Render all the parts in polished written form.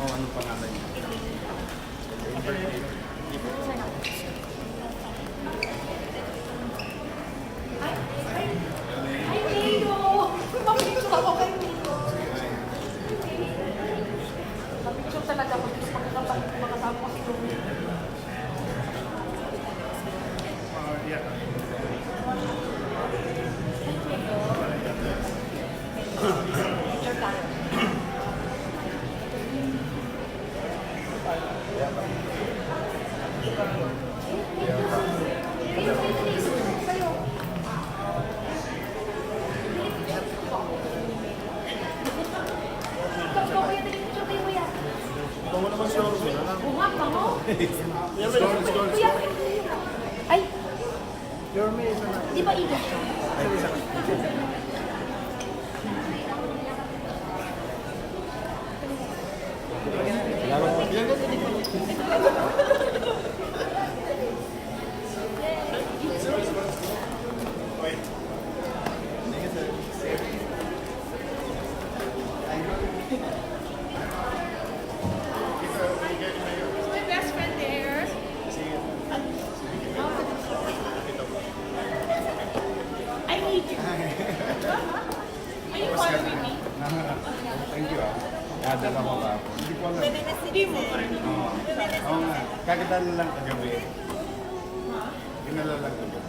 O anong pangalan niya? Ay, Nico! Mapicture ako kay Nico. Mapicture talaga ako. Gusto ko makasama ko si Rumi. Yeah. Picture tayo. Bango naman si Orson. Bunga, bango. Let's go. Kuya, ay, Yorme, isa na. di ba Igor siya? Ay, isa na. My best friend there. I need you. Are you following me? Thank you ah. Nadala ko ba? Hindi ko alam. Hindi mo. Oo nga. Kakitala lang kagabi. Dinala lang kagabi.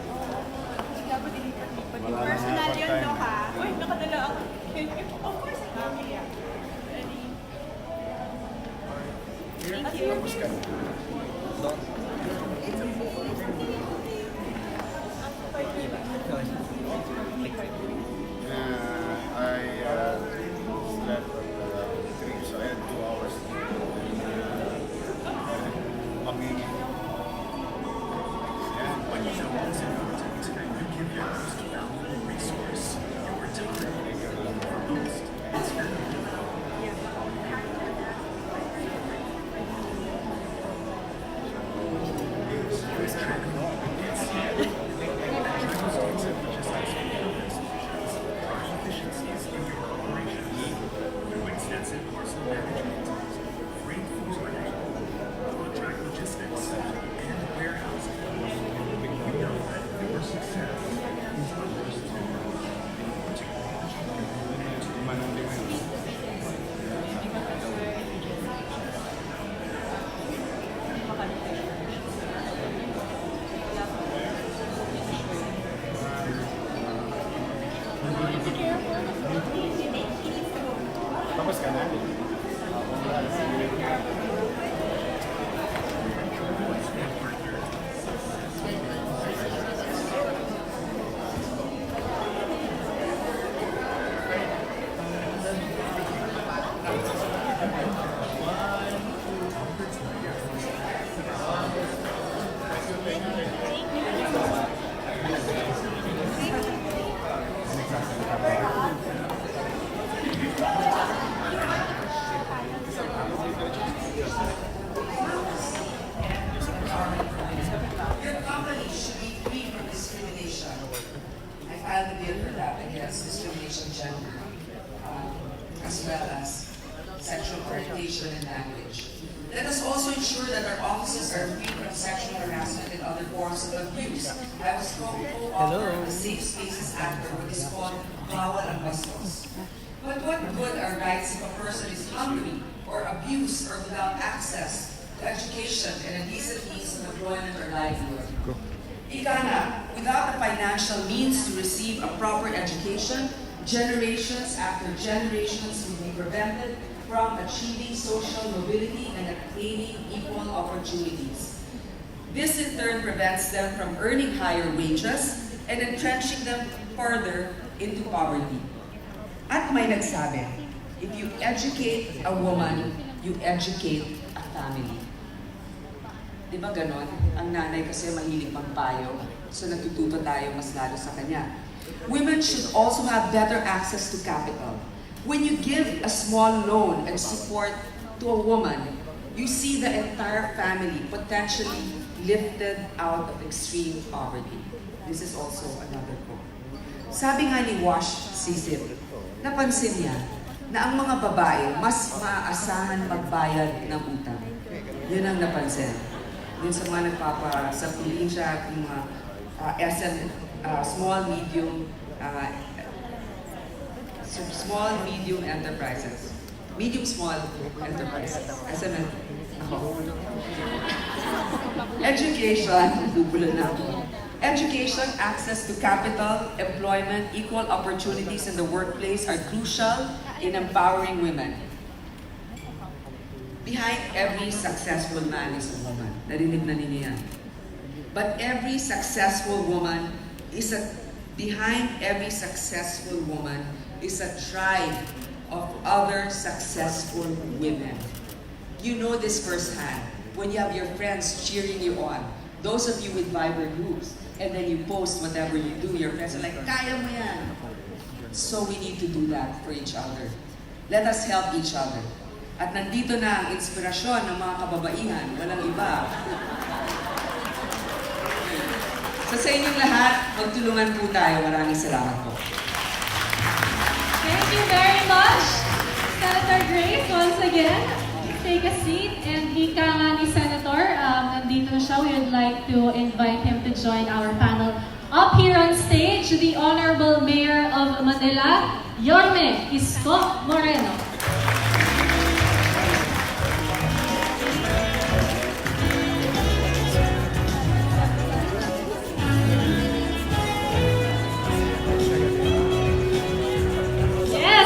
Personal yun, no, ha? Uy, nakadala ako. Of course, mami. Thank you. Tapos ka. I slept at 3, so I had 2 hours. When you show us in your time, you give your most valuable resource, your time. For most, it's very efficiencies in your operations through extensive parcel management, freight forwarding, contract logistics, and warehousing. We know that your success is others too. Tapos ka na? Your company should be free from discrimination. I filed a bill for that against discrimination gender, as well as sexual orientation and language. Let us also ensure that our offices are free from sexual harassment and other forms of abuse. I was co-author of the Safe Spaces Act for Isko, Bawal ang Bastos. But what good are rights if a person is hungry or abused or without access to education and a decent means of employment or livelihood? Ika nga, without the financial means to receive a proper education, generations after generations will be prevented from achieving social mobility and attaining equal opportunities. This in turn prevents them from earning higher wages and entrenching them further into poverty. At may nagsabi, if you educate a woman, you educate a family. Di ba ganon? Ang nanay kasi mahilig magpayo, so natututo tayo mas lalo sa kanya. Women should also have better access to capital. When you give a small loan and support to a woman, you see the entire family potentially lifted out of extreme poverty. This is also another quote. Sabi nga ni Wash Sisip, napansin niya na ang mga babae mas maaasahan magbayad ng utang. Yun ang napansin. Yun sa mga sa probinsya, yung mga small, medium enterprises. Medium, small enterprises. SME. Education, bubulo na ako. Education, access to capital, employment, equal opportunities in the workplace are crucial in empowering women. Behind every successful man is a woman. Narinig na ninyo yan. But behind every successful woman is a tribe of other successful women. You know this firsthand when you have your friends cheering you on. Those of you with Viber groups, and then you post whatever you do, your friends are like, kaya mo yan. So we need to do that for each other. Let us help each other. At nandito na ang inspirasyon ng mga kababaihan, walang iba. So sa inyong lahat, magtulungan po tayo. Maraming salamat po. Thank you very much, Senator Grace. Once again, take a seat. And ika nga ni Senator, nandito na siya. We would like to invite him to join our panel. Up here on stage, the Honorable Mayor of Manila, Isko Moreno.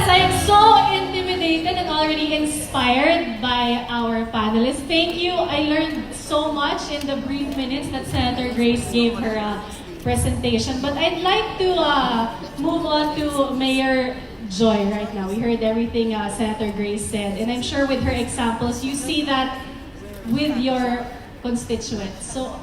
I am so intimidated and already inspired by our panelists. Thank you. I learned so much in the brief minutes that Senator Grace gave her presentation. But I'd like to move on to Mayor Joy right now. We heard everything Senator Grace said. And I'm sure with her examples, you see that with your constituents. So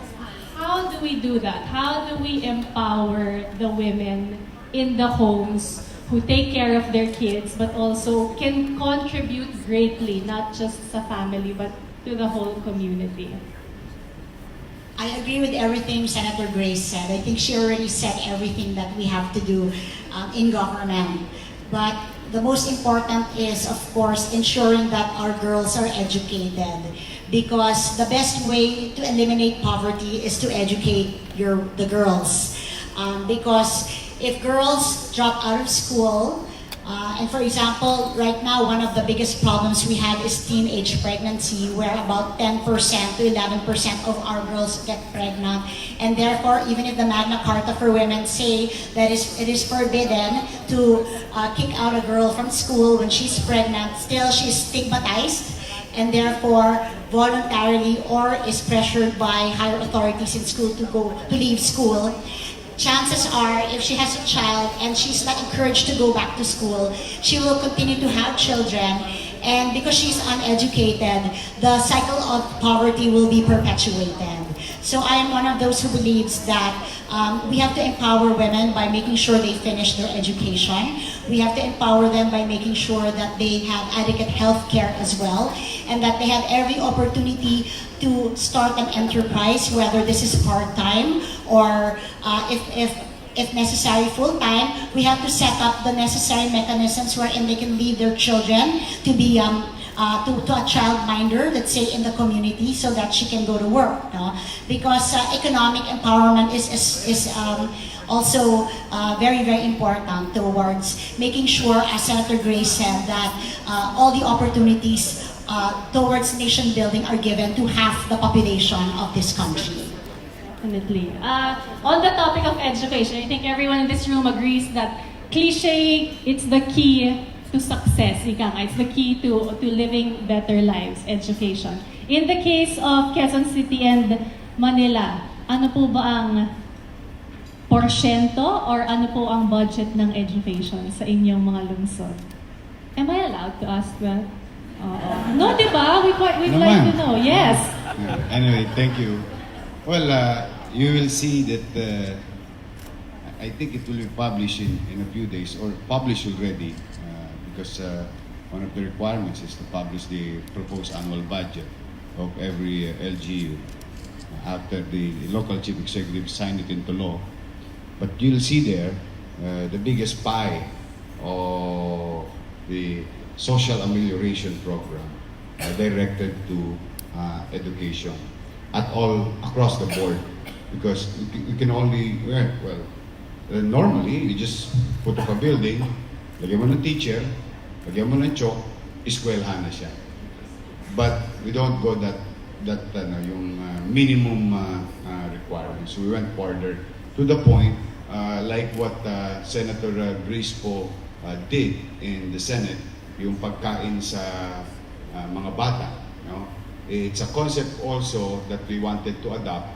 how do we do that? How do we empower the women in the homes who take care of their kids but also can contribute greatly, not just sa family but to the whole community? I agree with everything Senator Grace said. I think she already said everything that we have to do in government. But the most important is, of course, ensuring that our girls are educated. Because the best way to eliminate poverty is to educate the girls. Because if girls drop out of school, and for example, right now, one of the biggest problems we have is teenage pregnancy, where about 10% to 11% of our girls get pregnant. And therefore, even if the Magna Carta for women say that it is forbidden to kick out a girl from school when she's pregnant, still she's stigmatized and therefore voluntarily or is pressured by higher authorities in school to leave school. Chances are, if she has a child and she's not encouraged to go back to school, she will continue to have children, and because she's uneducated, the cycle of poverty will be perpetuated. So I am one of those who believes that we have to empower women by making sure they finish their education. We have to empower them by making sure that they have adequate health care as well, and that they have every opportunity to start an enterprise, whether this is part-time or if necessary full-time. We have to set up the necessary mechanisms wherein they can leave their children to be to a childminder, let's say, in the community, so that she can go to work. No? Because economic empowerment is also very, very important towards making sure, as Senator Grace said, that all the opportunities towards nation building are given to half the population of this country. Definitely. On the topic of education, I think everyone in this room agrees that cliche, it's the key to success. It's the key to living better lives, education. In the case of Quezon City and Manila, ano po ba ang porsyento or ano po ang budget ng education sa inyong mga lungsod? Am I allowed to ask that? No, diba? We'd like to know. Yes. Yeah. Anyway, thank you. Well, you will see that I think it will be published in a few days, or published already, because one of the requirements is to publish the proposed annual budget of every LGU after the local chief executive signed it into law. But you'll see there the biggest pie of the social amelioration program directed to education at all across the board, because you can only normally you just put up a building, lagyan mo ng teacher, lagyan mo ng chalk, eskwelahan na siya. But we don't go that yung minimum requirements. We went further to the point like what Senator Grace po did in the Senate, yung pagkain sa mga bata. No? It's a concept also that we wanted to adopt,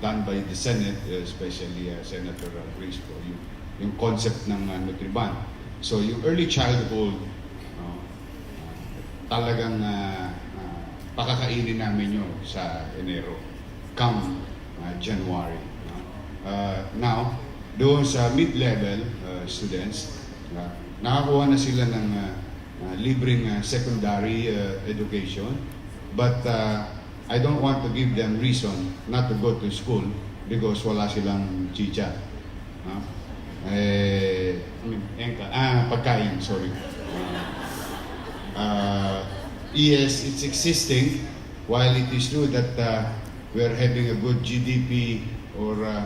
done by the Senate, especially Senator Grace po, yung concept ng Nutriban. So yung early childhood, talagang pakakainin namin yun sa Enero, come January. Now, doon sa mid-level students, nakakuha na sila ng libreng secondary education, but I don't want to give them reason not to go to school because wala silang chicha. Pagkain, sorry. Yes, it's existing. While it is true that we are having a good GDP or a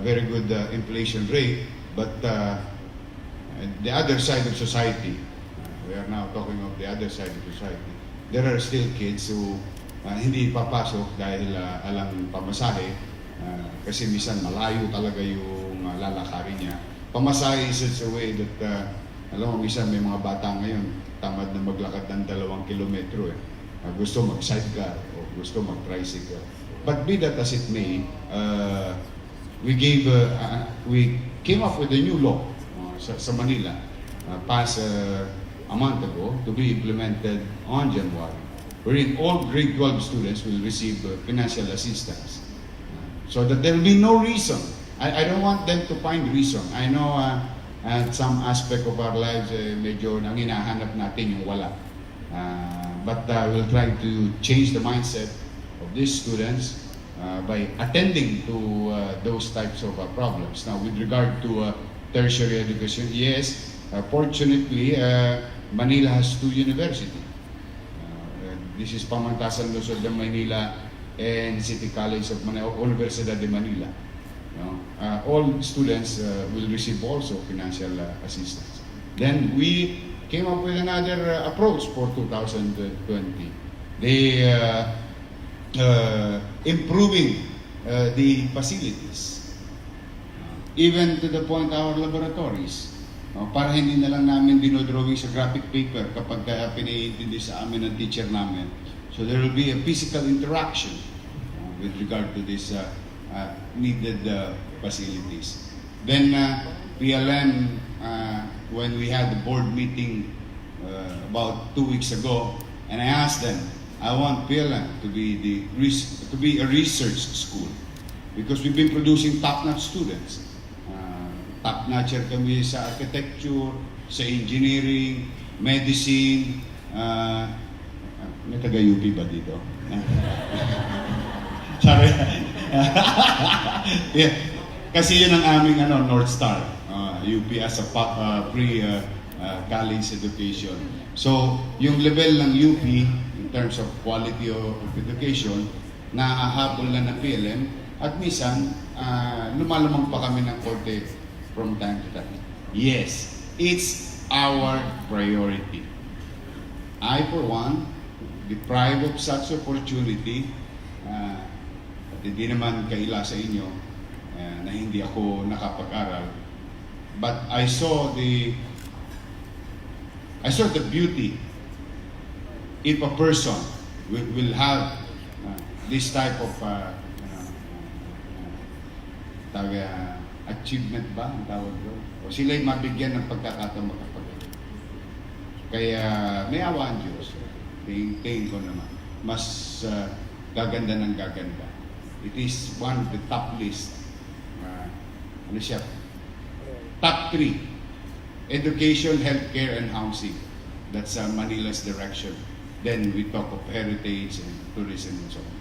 very good inflation rate, but the other side of society, we are now talking of the other side of society, there are still kids who hindi papasok dahil alang pamasahe, kasi minsan malayo talaga yung lalakarin niya. Pamasahe is such a way that, alam mo, minsan may mga bata ngayon, tamad na maglakad ng 2 kilometro eh. Gusto mag-sidecar o gusto mag-tricycle. But be that as it may, we came up with a new law sa Manila, passed a month ago, to be implemented on January, wherein all grade 12 students will receive financial assistance. So that there will be no reason. I don't want them to find reason. I know at some aspect of our lives, medyo nang hinahanap natin yung wala. But we'll try to change the mindset of these students by attending to those types of problems. Now, with regard to tertiary education, yes, fortunately, Manila has 2 universities. This is Pamantasan Luzon de Maynila and City College of Manila, Universidad de Manila. All students will receive also financial assistance. Then we came up with another approach for 2020. They improving the facilities, even to the point our laboratories. Para hindi na lang namin dinodrawing sa graphic paper kapag pinaiintindi sa amin ng teacher namin. So there will be a physical interaction with regard to this needed facilities. Then PLM, when we had the board meeting about 2 weeks ago, and I asked them, I want PLM to be a research school because we've been producing top-notch students. Top-notcher kami sa architecture, sa engineering, medicine. May taga-UP ba dito? Sorry. Yeah. Kasi yun ang aming North Star, UP as a pre-college education. So, yung level ng UP in terms of quality of education, naahabol na ng PLM at minsan, lumalamang pa kami ng konti from time to time. Yes, it's our priority. I, for one, deprived of such opportunity, at hindi naman kaila sa inyo na hindi ako nakapag-aral. But I saw the beauty if a person will have this type of achievement ba ang tawag doon? O sila'y mabigyan ng pagkakataon makapag-aral. Kaya may awa ang Diyos. Tingin ko naman. Mas gaganda ng gaganda. It is one of the top list. Top 3. Education, healthcare, and housing. That's Manila's direction. Then we talk of heritage and tourism and so on.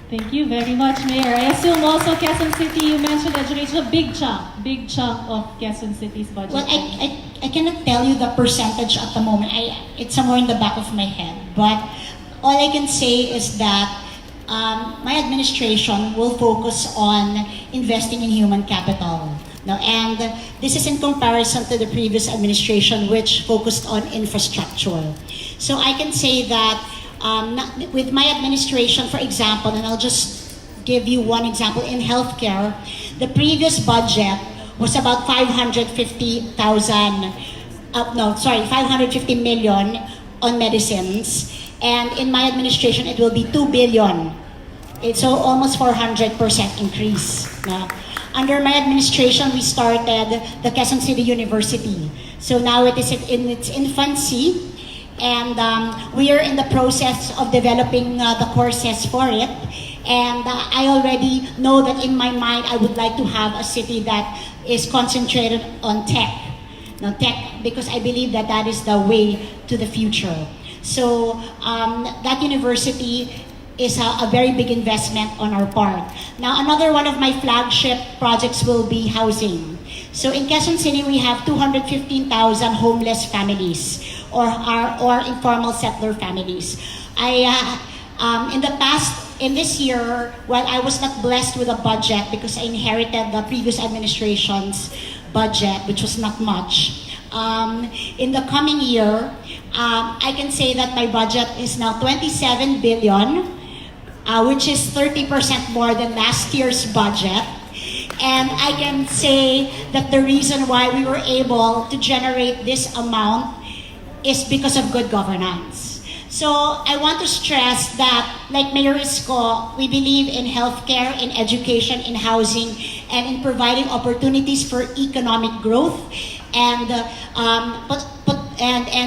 Thank you very much, Mayor. I assume also Quezon City, you mentioned education, a big chunk of Quezon City's budget. Well, I cannot tell you the percentage at the moment. It's somewhere in the back of my head. But all I can say is that my administration will focus on investing in human capital. No, and this is in comparison to the previous administration, which focused on infrastructure. So I can say that with my administration, for example, and I'll just give you one example, in healthcare, the previous budget was about 550 million on medicines. And in my administration, it will be 2 billion. It's so almost 400% increase. No? Under my administration, we started the Quezon City University. So now it is in its infancy, and we are in the process of developing the courses for it. And I already know that in my mind, I would like to have a city that is concentrated on tech. Now, tech, because I believe that that is the way to the future. So that university is a very big investment on our part. Now, another one of my flagship projects will be housing. So in Quezon City, we have 215,000 homeless families or informal settler families. In this year, while I was not blessed with a budget because I inherited the previous administration's budget, which was not much, in the coming year, I can say that my budget is now 27 billion, which is 30% more than last year's budget. And I can say that the reason why we were able to generate this amount is because of good governance. So I want to stress that, like Mayor Isko, we believe in healthcare, in education, in housing, and in providing opportunities for economic growth and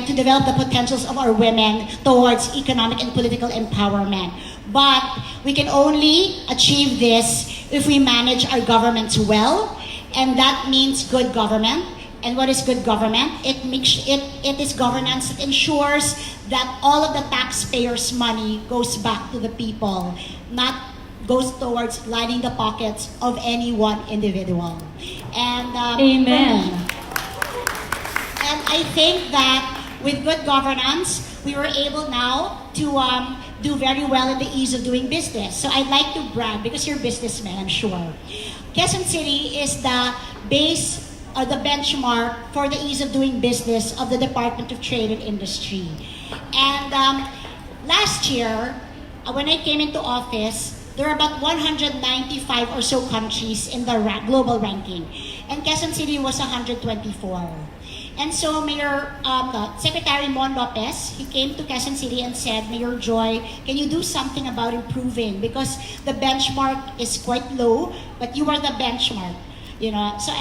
to develop the potentials of our women towards economic and political empowerment. But we can only achieve this if we manage our governments well, and that means good government. And what is good government? It is governance that ensures that all of the taxpayers' money goes back to the people, not goes towards lining the pockets of any one individual. And Amen. And I think that with good governance, we were able now to do very well in the ease of doing business. So I'd like to brag, because you're businessmen, I'm sure. Quezon City is the base or the benchmark for the ease of doing business of the Department of Trade and Industry. And last year, when I came into office, there are about 195 or so countries in the global ranking. And Quezon City was 124. And so Secretary Mon Lopez, he came to Quezon City and said, Mayor Joy, can you do something about improving? Because the benchmark is quite low, but you are the benchmark. You know, so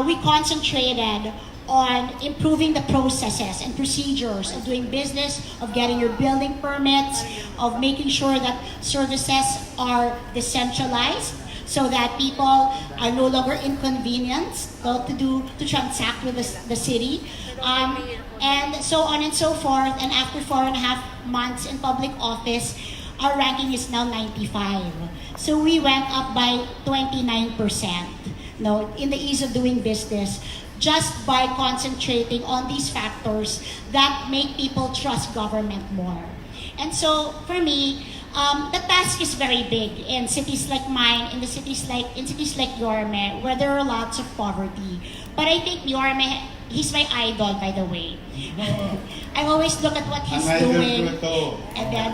we concentrated on improving the processes and procedures of doing business, of getting your building permits, of making sure that services are decentralized so that people are no longer inconvenienced to transact with the city, and so on and so forth. And after 4.5 months in public office, our ranking is now 95. So we went up by 29%. In the ease of doing business, just by concentrating on these factors that make people trust government more. And so, for me, the task is very big in cities like mine, in cities like Yorme, where there are lots of poverty. But I think Yorme, he's my idol, by the way. I always look at what he's doing. And then,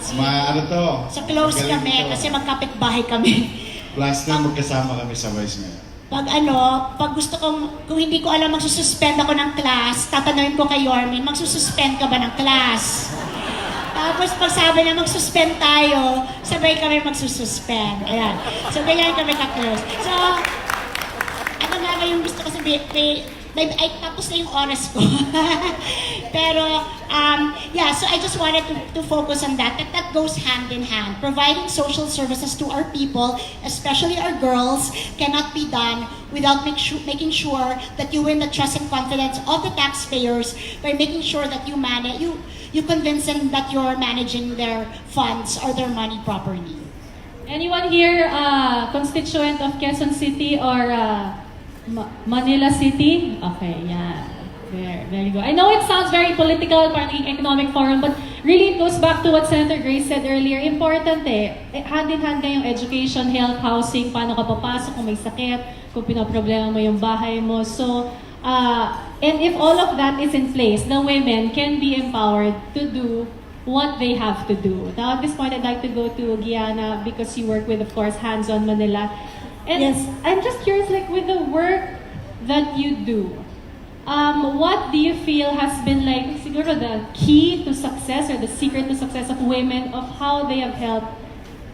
so close kami, kasi magkapit-bahay kami. Last na magkasama kami sa Vice Mayor. Pag gusto kong, kung hindi ko alam magsususpend ako ng class, tatanungin ko kay Yormin, magsususpend ka ba ng class? Tapos pag sabi na magsuspend tayo, sabay kami magsususpend. Ayan. So ganyan kami ka-close. So, ano nga ba yung gusto ko sabihin? Ay, tapos na yung oras ko. Pero, so I just wanted to focus on that. That goes hand in hand. Providing social services to our people, especially our girls, cannot be done without making sure that you win the trust and confidence of the taxpayers by making sure that you convince them that you're managing their funds or their money properly. Anyone here constituent of Quezon City or Manila City? Okay, yeah. There, very good. I know it sounds very political, parang economic forum, but really it goes back to what Senator Grace said earlier. Important hand in hand kayong education, health, housing, paano ka papasok kung may sakit, kung pinoproblema mo yung bahay mo. So, and if all of that is in place, the women can be empowered to do what they have to do. Now at this point, I'd like to go to Gianna because you work with, of course, Hands-on Manila. And Yes. I'm just curious, like with the work that you do, what do you feel has been like siguro the key to success or the secret to success of women, of how they have helped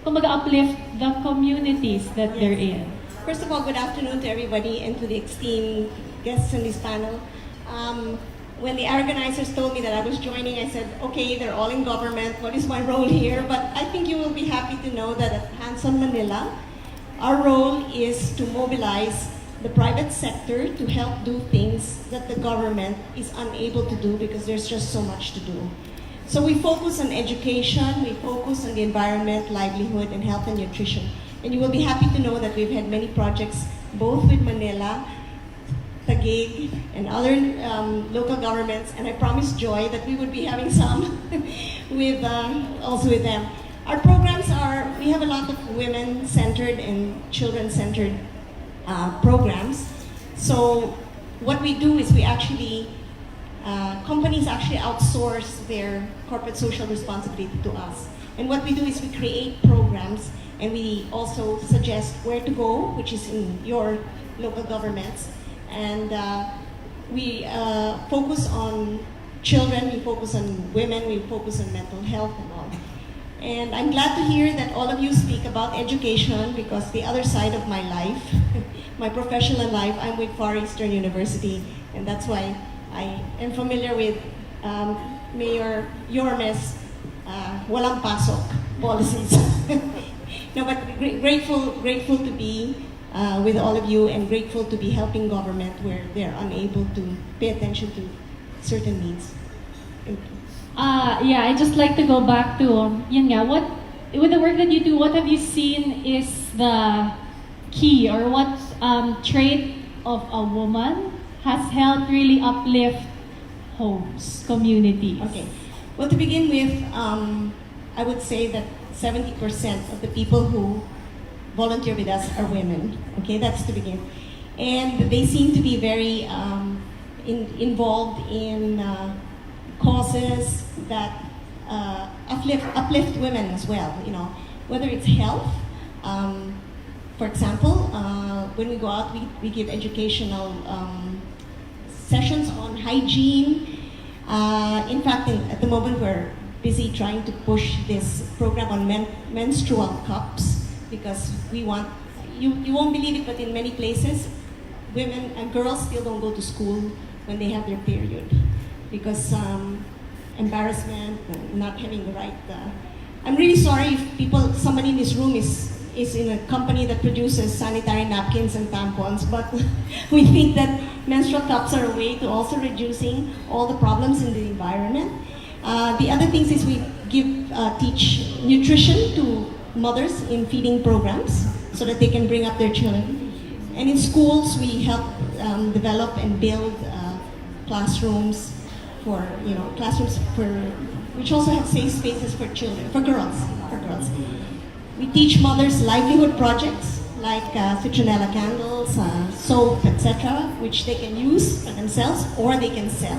uplift the communities that they're in? First of all, good afternoon to everybody and to the esteemed guests in this panel. When the organizers told me that I was joining, I said, okay, they're all in government. What is my role here? But I think you will be happy to know that at Hands-on Manila, our role is to mobilize the private sector to help do things that the government is unable to do because there's just so much to do. So we focus on education, we focus on the environment, livelihood, and health and nutrition. And you will be happy to know that we've had many projects both with Manila, Taguig, and other local governments. And I promised Joy that we would be having some with also with them. Our programs are, we have a lot of women-centered and children-centered programs. So what we do is we actually, companies actually outsource their corporate social responsibility to us. And what we do is we create programs and we also suggest where to go, which is in your local governments. And we focus on children, we focus on women, we focus on mental health and all. And I'm glad to hear that all of you speak about education because the other side of my life, my professional life, I'm with Far Eastern University, and that's why I am familiar with Mayor Yorme's walang pasok policies. No, but grateful to be with all of you and grateful to be helping government where they're unable to pay attention to certain needs. Thank you. Yeah, I just like to go back to yun nga, what with the work that you do, what have you seen is the key or what trait of a woman has helped really uplift homes, communities? Okay. Well, to begin with, I would say that 70% of the people who volunteer with us are women. Okay, that's to begin. And they seem to be very involved in causes that uplift women as well. You know, whether it's health. For example, when we go out, we give educational sessions on hygiene. In fact, at the moment, we're busy trying to push this program on menstrual cups because we want, you won't believe it, but in many places, women and girls still don't go to school when they have their period because embarrassment, not having the right. I'm really sorry if somebody in this room is in a company that produces sanitary napkins and tampons, but we think that menstrual cups are a way to also reducing all the problems in the environment. The other things is we teach nutrition to mothers in feeding programs so that they can bring up their children. And in schools, we help develop and build classrooms which also have safe spaces for children, for girls. We teach mothers livelihood projects like citronella candles, soap, etc., which they can use for themselves or they can sell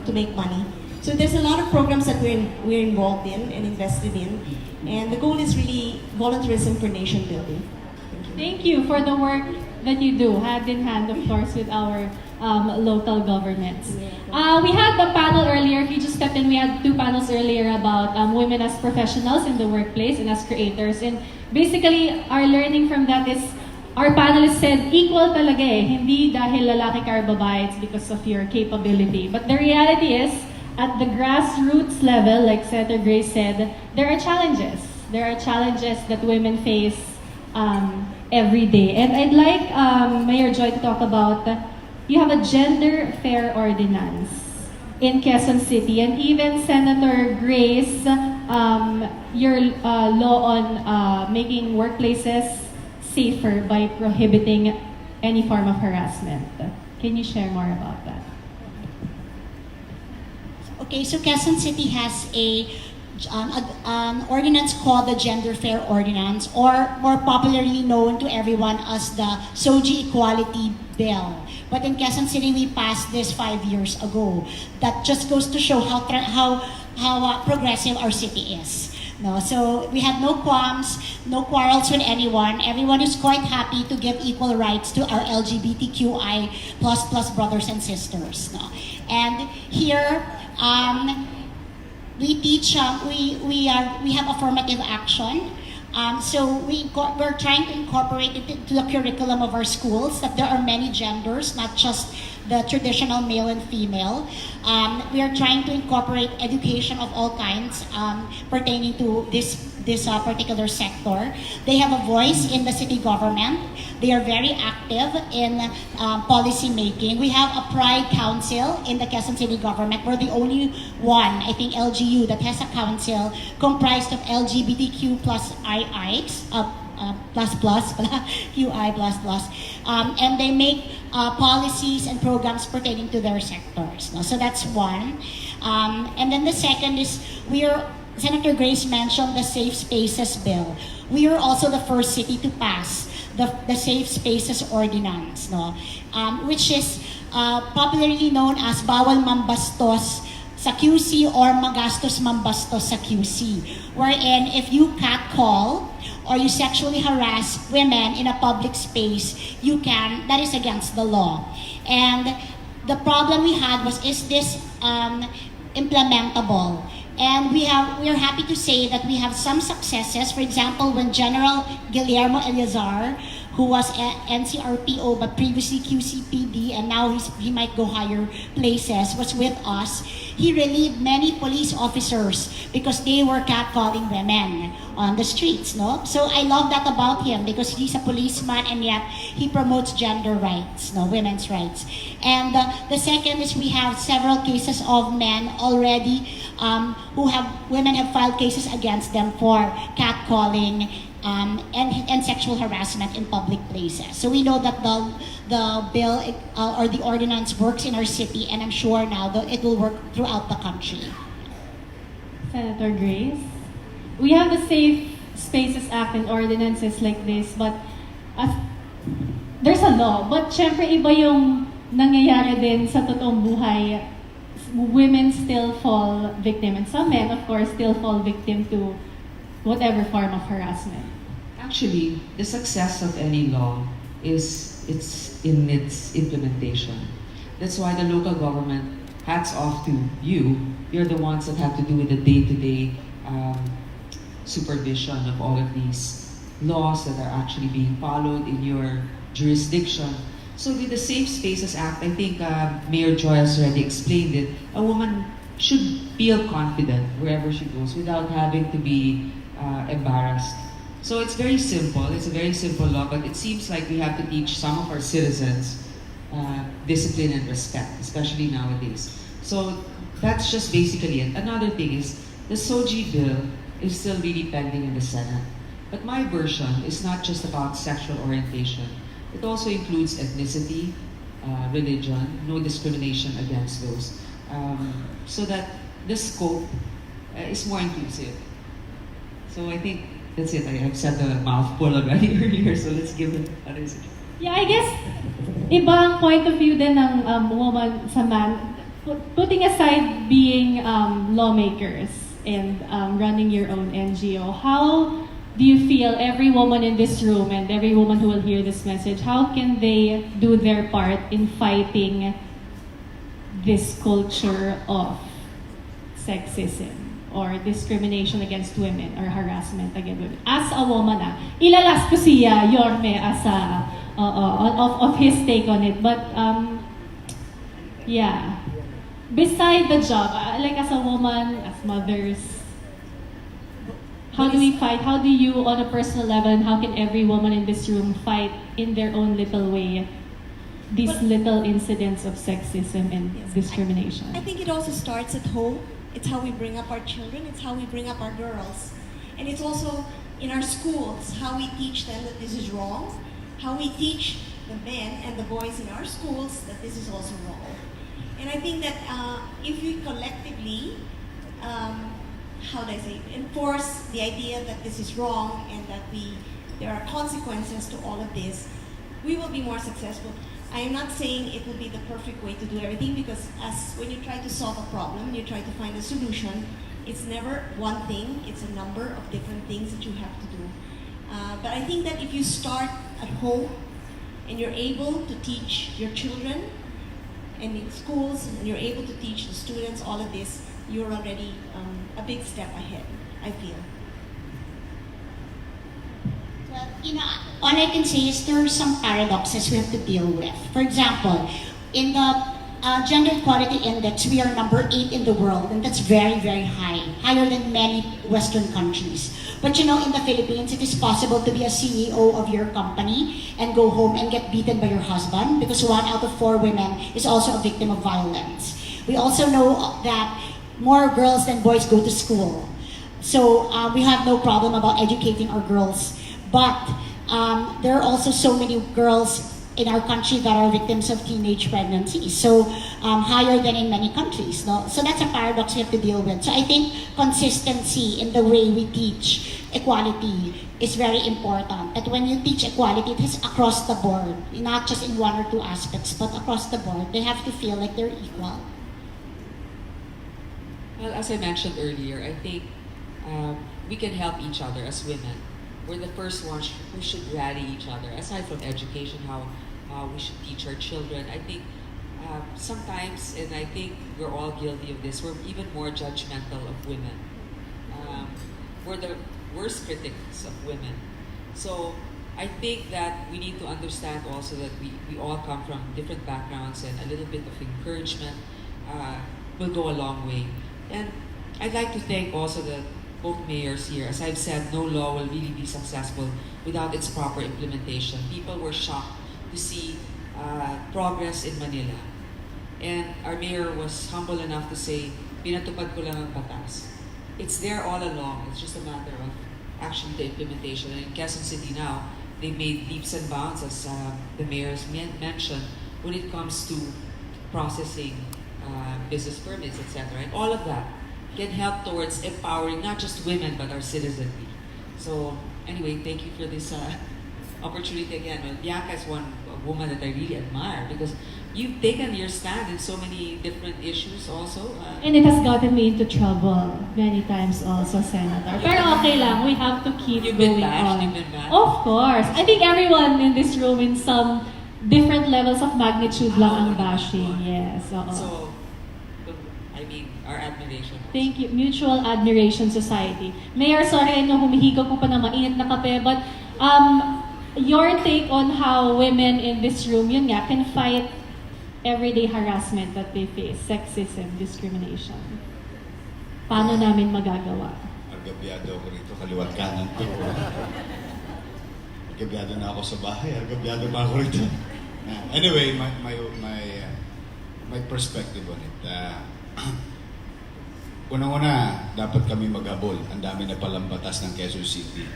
to make money. So there's a lot of programs that we're involved in and invested in, and the goal is really volunteerism for nation building. Thank you for the work that you do, hand in hand, of course, with our local governments. We had the panel earlier, if you just stepped in, we had two panels earlier about women as professionals in the workplace and as creators. And basically, our learning from that is, our panelists said, equal talaga hindi dahil lalaki ka or babae, it's because of your capability. But the reality is, at the grassroots level, like Senator Grace said, there are challenges. There are challenges that women face every day. And I'd like Mayor Joy to talk about, you have a gender fair ordinance in Quezon City, and even Senator Grace, your law on making workplaces safer by prohibiting any form of harassment. Can you share more about that? Okay, so Quezon City has an ordinance called the Gender Fair Ordinance, or more popularly known to everyone as the SOGI Equality Bill. But in Quezon City, we passed this 5 years ago. That just goes to show how progressive our city is. No, so we have no qualms, no quarrels with anyone. Everyone is quite happy to give equal rights to our LGBTQI plus brothers and sisters. No, and here we teach. We have affirmative action. So we're trying to incorporate it into the curriculum of our schools, that there are many genders, not just the traditional male and female. We are trying to incorporate education of all kinds pertaining to this particular sector. They have a voice in the city government. They are very active in policy making. We have a Pride Council in the Quezon City government. We're the only one, I think, LGU that has a council comprised of LGBTQ plus IIs, QI plus, and they make policies and programs pertaining to their sectors. No? So that's one. And then the second is Senator Grace mentioned the Safe Spaces Bill. We are also the first city to pass the Safe Spaces Ordinance, no? Which is popularly known as Bawal Mambastos sa QC or Magastos Mambastos sa QC, wherein if you catcall or you sexually harass women in a public space, that is against the law. And the problem we had was, is this implementable? And we are happy to say that we have some successes. For example, when General Guillermo Eleazar, who was NCRPO but previously QCPD, and now he might go higher places, was with us, he relieved many police officers because they were catcalling women on the streets, no? So I love that about him, because he's a policeman and yet he promotes gender rights, no, women's rights. And the second is we have several cases of men already women have filed cases against them for catcalling and sexual harassment in public places. So we know that the bill or the ordinance works in our city, and I'm sure now that it will work throughout the country. Senator Grace, we have the Safe Spaces Act and ordinances like this, but there's a law. But syempre iba yung nangyayari din sa totoong buhay. Women still fall victim, and some men, of course, still fall victim to whatever form of harassment. Actually, the success of any law is in its implementation. That's why the local government, hats off to you. You're the ones that have to do with the day-to-day supervision of all of these laws that are actually being followed in your jurisdiction. So with the Safe Spaces Act, I think Mayor Joy has already explained it. A woman should feel confident wherever she goes without having to be embarrassed. So it's very simple. It's a very simple law, but it seems like we have to teach some of our citizens discipline and respect, especially nowadays. So that's just basically it. Another thing is the SOGI bill is still really pending in the Senate. But my version is not just about sexual orientation. It also includes ethnicity, religion, no discrimination against those, so that the scope is more inclusive. So I think that's it. I've said the mouthful already earlier, so let's give it a listen. Yeah, I guess ibang point of view din ng woman sa man, putting aside being lawmakers and running your own NGO. How do you feel every woman in this room and every woman who will hear this message, how can they do their part in fighting this culture of sexism or discrimination against women or harassment against women? As a woman, ilalas ko siya, Yorme, as a, of his take on it. But, yeah. Beside the job, like as a woman, as mothers, how do we fight? How do you, on a personal level, and how can every woman in this room fight in their own little way these little incidents of sexism and discrimination? I think it also starts at home. It's how we bring up our children. It's how we bring up our girls. And it's also in our schools, how we teach them that this is wrong, how we teach the men and the boys in our schools that this is also wrong. And I think that if we collectively, how do I say, enforce the idea that this is wrong and that there are consequences to all of this, we will be more successful. I am not saying it will be the perfect way to do everything, because when you try to solve a problem, you try to find a solution, it's never one thing, it's a number of different things that you have to do. But I think that if you start at home and you're able to teach your children and in schools, and you're able to teach the students all of this, you're already a big step ahead, I feel. Well, all I can say is there are some paradoxes we have to deal with. For example, in the Gender Equality Index, we are number 8 in the world, and that's very, very high, higher than many Western countries. But in the Philippines, it is possible to be a CEO of your company and go home and get beaten by your husband, because 1 out of 4 women is also a victim of violence. We also know that more girls than boys go to school. So we have no problem about educating our girls. But there are also so many girls in our country that are victims of teenage pregnancies, so higher than in many countries. No? So that's a paradox we have to deal with. So I think consistency in the way we teach equality is very important. That when you teach equality, it is across the board, not just in 1 or 2 aspects, but across the board. They have to feel like they're equal. Well, as I mentioned earlier, I think we can help each other as women. We're the first ones who should rally each other. Aside from education, how we should teach our children, I think sometimes, and I think we're all guilty of this, we're even more judgmental of women. We're the worst critics of women. So I think that we need to understand also that we all come from different backgrounds, and a little bit of encouragement will go a long way. And I'd like to thank also both mayors here. As I've said, no law will really be successful without its proper implementation. People were shocked to see progress in Manila. And our mayor was humble enough to say, pinatupad ko lang ang batas. It's there all along. It's just a matter of actually the implementation. And in Quezon City now, they made leaps and bounds, as the mayors mentioned, when it comes to processing business permits, etc. And all of that can help towards empowering not just women but our citizenry. So anyway, thank you for this opportunity again. Well, Bianca is a woman that I really admire, because you've taken your stand in so many different issues also. And it has gotten me into trouble many times also, Senator. Pero okay lang, we have to keep You've been going bashed, on. you've been bashed. Of course. I think everyone in this room in some different levels of magnitude lang ang bashing. Yes. Oo. So, I mean, our admiration. Thank you. Mutual Admiration Society. Mayor, sorry, humihigop ko pa na mainit na kape, but your take on how women in this room, yun nga, can fight everyday harassment that they face, sexism, discrimination. Paano namin magagawa? Argabyado ako rito, kaliwat kanan ko. Argabyado na ako sa bahay, argabyado na ako rito. Anyway, my perspective on it. Unang-una, dapat kami maghabol. Ang dami na palang batas ng Quezon City.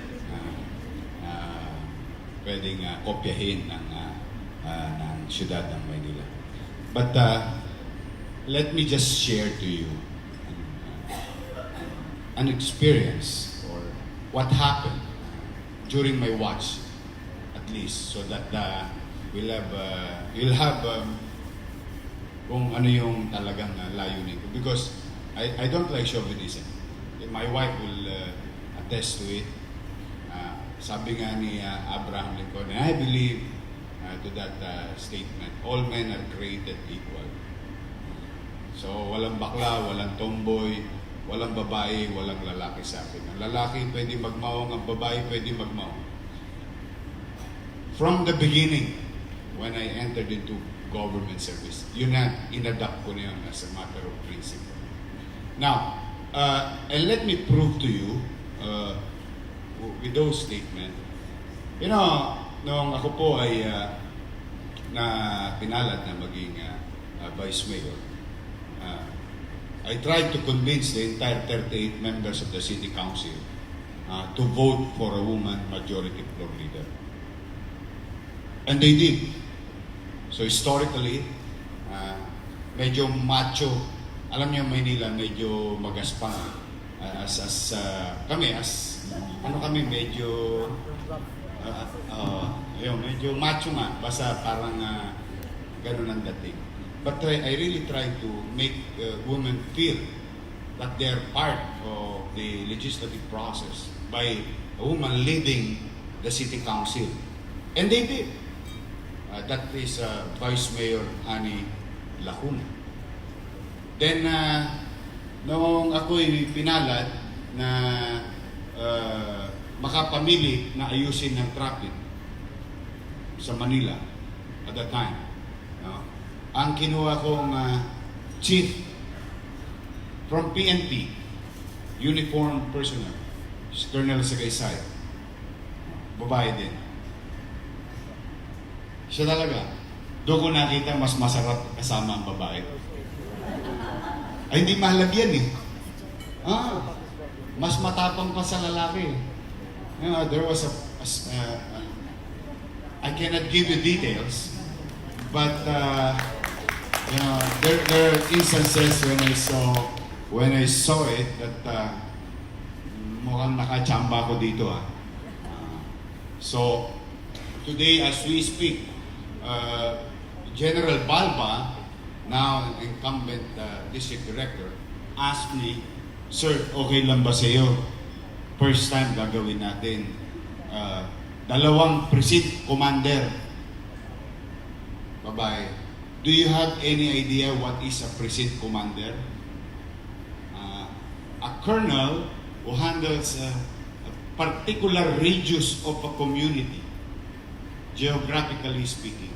Pwedeng kopyahin ng siyudad ng Maynila. But let me just share to you an experience or what happened during my watch, at least, so that you'll have kung ano yung talagang layunin ko. Because I don't like chauvinism. My wife will attest to it. Sabi nga ni Abraham Lincoln, and I believe to that statement, all men are created equal. So walang bakla, walang tomboy, walang babae, walang lalaki sa akin. Ang lalaki pwede magmaong, ang babae pwede magmaong. From the beginning, when I entered into government service, yun na, inadapt ko na yun as a matter of principle. Now, and let me prove to you, with those statements, nung ako po ay na pinalad na maging vice mayor, I tried to convince the entire 38 members of the city council to vote for a woman majority floor leader. And they did. So historically, medyo macho. Alam niyo, Maynila, medyo magaspang. Kami, kami, medyo, medyo macho nga. Basta parang ganun ang dating. But I really try to make women feel that they're part of the legislative process by a woman leading the city council. And they did. That is Vice Mayor Hani Lacuna. Then, noong ako'y pinalad na makapamili na ayusin ng traffic sa Manila at that time, no? Ang kinuha kong chief from PNP, uniform personnel, si Colonel Sagaysay, babae din. Siya talaga. Doon ko nakita mas masarap kasama ang babae. Ay, hindi mahalaga yan eh. Mas matapang pa sa lalaki. There was I cannot give you details, but there are instances when I saw it that mukhang nakachamba ko dito . So today as we speak, General Balba, now incumbent district director, asked me, "Sir, okay lang ba sa iyo? First time gagawin natin. Dalawang precinct commander, babae. Do you have any idea what is a precinct commander? A colonel who handles a particular radius of a community, geographically speaking."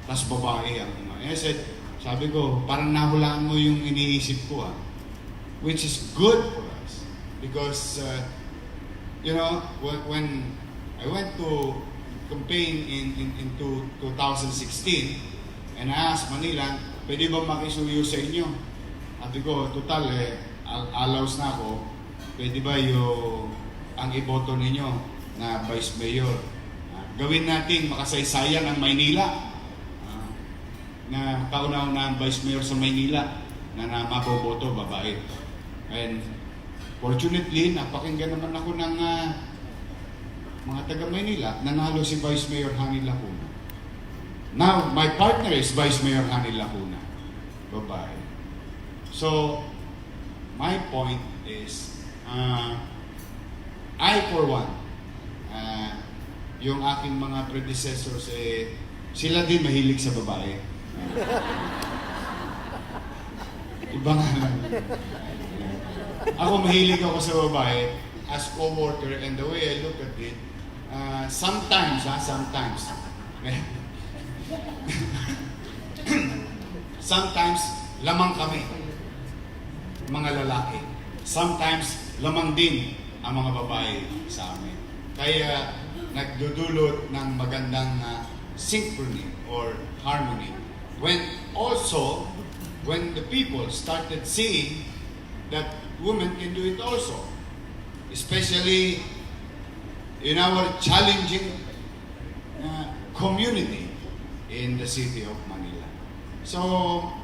Tas babae ang I said, sabi ko, parang nahulaan mo yung iniisip ko which is good for us. Because, when I went to campaign in 2016, and I asked Manila, pwede ba makisuyo sa inyo? Sabi ko, total, alaws na ako, pwede ba ang iboto ninyo na Vice Mayor? Gawin natin makasaysayan ang Maynila, na kauna-una ang Vice Mayor sa Maynila na maboboto, babae. And fortunately, napakinggan naman ako ng mga taga Maynila, nanalo si Vice Mayor Hani Lacuna. Now, my partner is Vice Mayor Hani Lacuna, babae. So, my point is, I for one, yung aking mga predecessors, sila din mahilig sa babae. Iba nga lang. Ako mahilig ako sa babae as co-worker, and the way I look at it, sometimes, sometimes lamang kami, mga lalaki. Sometimes lamang din ang mga babae sa amin. Kaya nagdudulot ng magandang synchrony or harmony. When the people started seeing that women can do it also, especially in our challenging community in the city of Manila. So,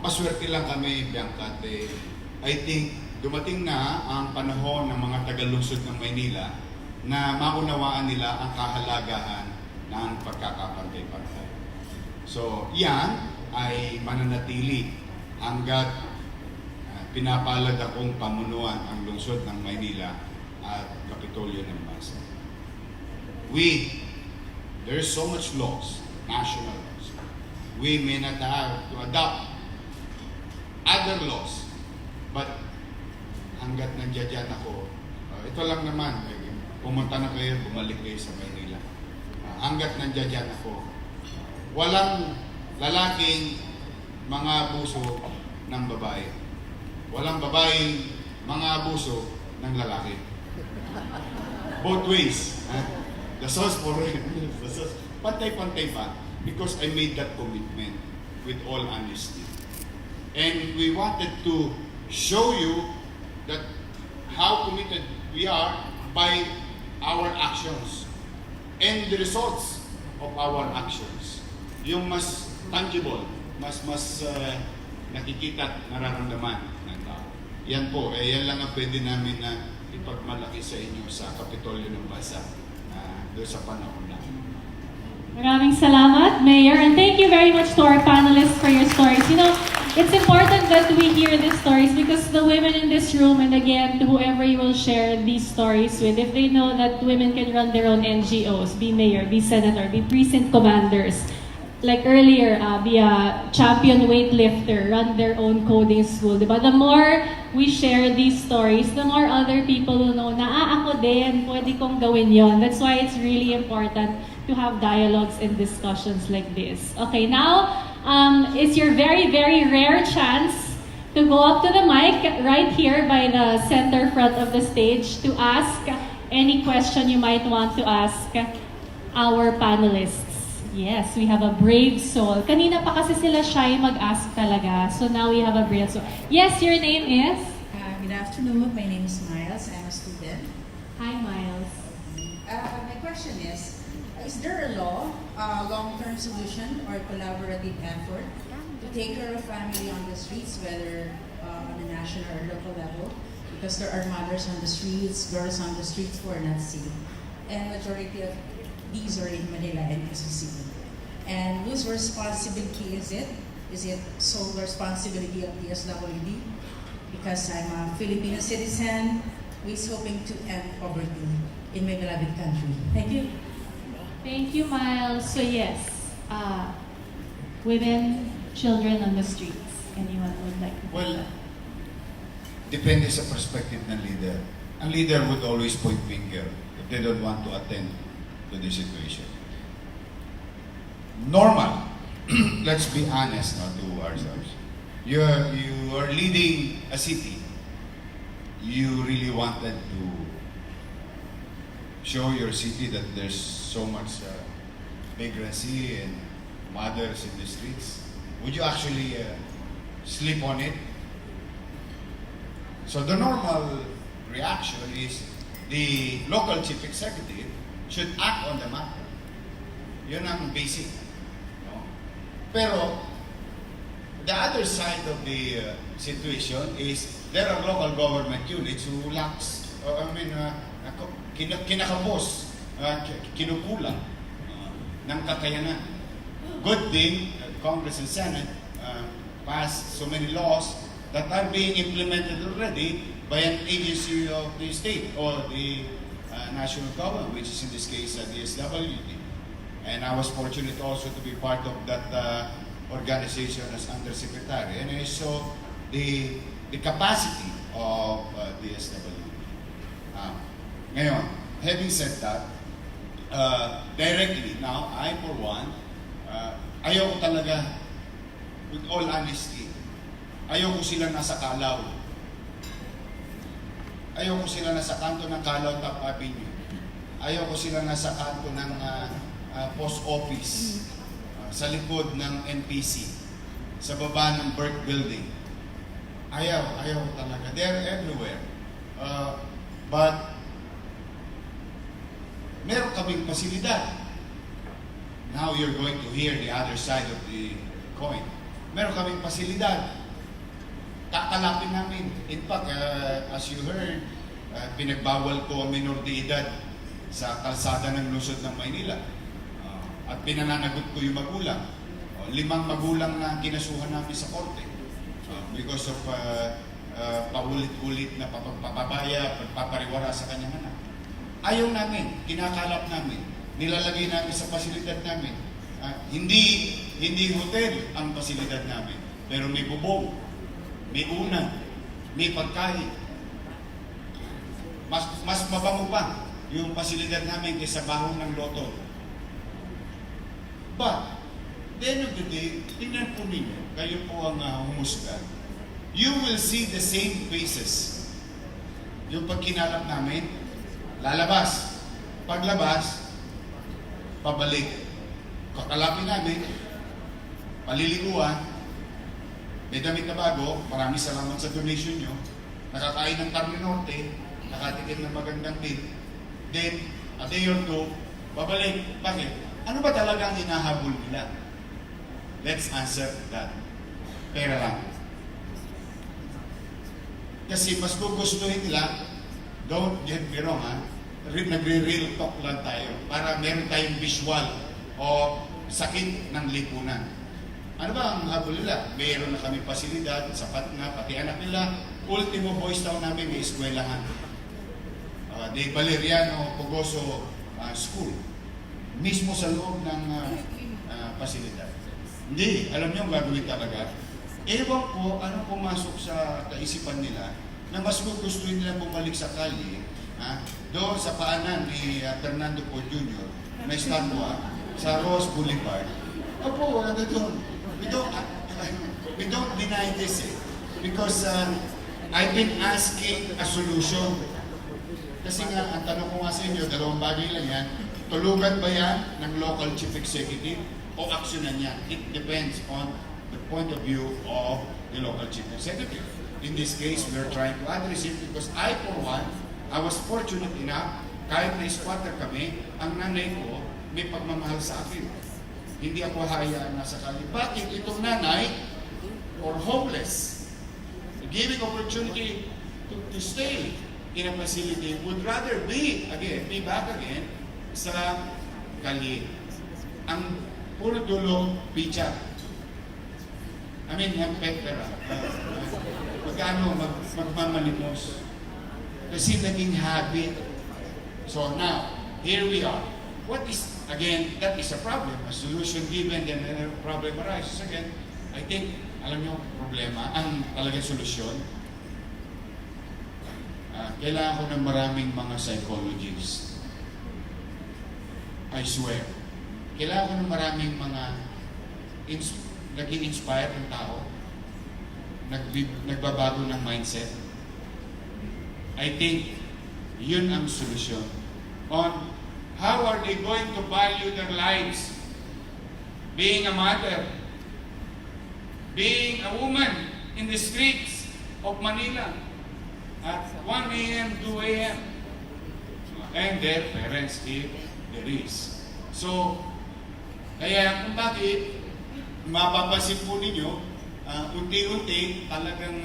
maswerte lang kami, Bianca, I think dumating na ang panahon ng mga tagalungsod ng Maynila na maunawaan nila ang kahalagahan ng pagkakapantay-pantay. So, yan ay mananatili hanggat pinapalad akong pamunuan ang lungsod ng Maynila at Kapitolyo ng Bansa. There's so much laws, national laws. We may not have to adopt other laws, but hanggat nandiyan ako, ito lang naman, pumunta na kayo, bumalik kayo sa Maynila. Hanggat nandiyan ako, walang lalaking mga abuso ng babae. Walang babaeng mga abuso ng lalaki. Both ways. The source for it. Pantay-pantay pa. Because I made that commitment with all honesty. And we wanted to show you that how committed we are by our actions and the results of our actions. Yung mas tangible, mas nakikita at nararamdaman ng tao. Yan po, yan lang ang pwede namin na ipagmalaki sa inyo sa Kapitolyo ng Bansa doon sa panahon na. Maraming salamat, Mayor, and thank you very much to our panelists for your stories. You know, it's important that we hear these stories because the women in this room, and again, whoever you will share these stories with, if they know that women can run their own NGOs, be mayor, be senator, be precinct commanders, like earlier, be a champion weightlifter, run their own coding school, diba? The more we share these stories, the more other people will know na, ako din, pwede kong gawin yon. That's why it's really important to have dialogues and discussions like this. Okay, now, it's your very, very rare chance to go up to the mic right here by the center front of the stage to ask any question you might want to ask our panelists. Yes, we have a brave soul. Kanina pa kasi sila shy mag-ask talaga. So now we have a brave soul. Yes, your name is? Good afternoon. My name is Miles. I'm a student. Hi, Miles. My question is there a law, long-term solution, or collaborative effort to take care of family on the streets, whether on a national or local level? Because there are mothers on the streets, girls on the streets who are not seen. And majority of these are in Manila and Quezon City. And whose responsibility is it? Is it sole responsibility of DSWD? Because I'm a Filipino citizen who is hoping to end poverty in my beloved country. Thank you. Thank you, Miles. So yes, women, children on the streets. Anyone would like to? Well, depende sa perspective ng leader. Ang leader would always point finger if they don't want to attend to the situation. Normal. Let's be honest now to ourselves. You are leading a city. You really wanted to show your city that there's so much vagrancy and mothers in the streets. Would you actually sleep on it? So the normal reaction is the local chief executive should act on the matter. Yun ang basic. No? Pero, the other side of the situation is there are local government units who lacks, kinakapos, kinukulang ng kakayanan. Good thing, Congress and Senate passed so many laws that are being implemented already by an agency of the state or the national government, which is in this case DSWD. And I was fortunate also to be part of that organization as undersecretary, and I saw the capacity of DSWD. Ngayon, having said that, directly now, I for one, ayoko talaga, with all honesty, ayoko sila nasa Kalaw. Ayoko sila nasa kanto ng Kalaw Top Avenue. Ayoko sila nasa kanto ng post office, sa likod ng NPC, sa baba ng Burke Building. Ayaw talaga. They're everywhere. But meron kaming pasilidad. Now you're going to hear the other side of the coin. Meron kaming pasilidad. Kakalapin namin. In fact, as you heard, pinagbawal ko ang minor de edad sa kalsada ng lungsod ng Maynila. At pinananagot ko yung magulang. 5 magulang na kinasuhan namin sa korte. Because of paulit-ulit na papabaya, pagpapariwara sa kanyang anak. Ayaw namin, kinakalap namin, nilalagay namin sa pasilidad namin. Hindi hotel ang pasilidad namin, pero may bubong, may unan, may pagkain. Mas mabango pa yung pasilidad namin kaysa bahong ng loto. But, at the end of the day, tingnan po ninyo, kayo po ang humusga. You will see the same faces. Yung pag kinalap namin, lalabas. Paglabas, pabalik. Kakalapin namin, paliliguan, may damit na bago, maraming salamat sa donation nyo, nakakain ng Carne Norte, nakatikim ng magandang tin, then, a day or two, babalik. Bakit? Ano ba talaga ang hinahabol nila? Let's answer that. Pera lang. Kasi mas gugustuhin nila, don't get me wrong ha, nagre-real talk lang tayo para meron tayong visual o sakit ng lipunan. Ano ba ang habol nila? Mayroon na kami pasilidad, sapat na, pati anak nila. Ultimo boys town namin may eskwelahan. De Valeriano Pugoso School. Mismo sa loob ng pasilidad. Hindi, alam niyo ang gagawin talaga. Ewan ko ano pumasok sa kaisipan nila na mas gugustuhin nila bumalik sa kalye, doon sa paanan ni Fernando Po Jr. na estatwa sa Rose Boulevard. Opo, ano doon? We don't deny this because I've been asking a solution. Kasi nga, ang tanong ko nga sa inyo, dalawang bagay lang yan, tulugan ba yan ng local chief executive o aksyonan niya? It depends on the point of view of the local chief executive. In this case, we're trying to address it because I, for one, I was fortunate enough, kahit na squatter kami, ang nanay ko may pagmamahal sa akin. Hindi ako hayaan nasa kalye. Bakit itong nanay, or homeless, giving opportunity to stay in a facility, would rather be back again sa kalye. Ang puro dulo, picha. I mean, yung pera. Magkano magmamalimos. Kasi naging habit. So now, here we are. What is, again, that is a problem. A solution given, then a problem arises again. I think, alam niyo, problema, ang talagang solusyon, kailangan ko ng maraming mga psychologists. I swear. Kailangan ko ng maraming mga naging inspire ng tao, nagbabago ng mindset. I think yun ang solusyon on how are they going to value their lives, being a mother, being a woman in the streets of Manila at 1 a.m., 2 a.m. and their parents if there is. So, kaya kung bakit mapapansin po ninyo, unti-unti talagang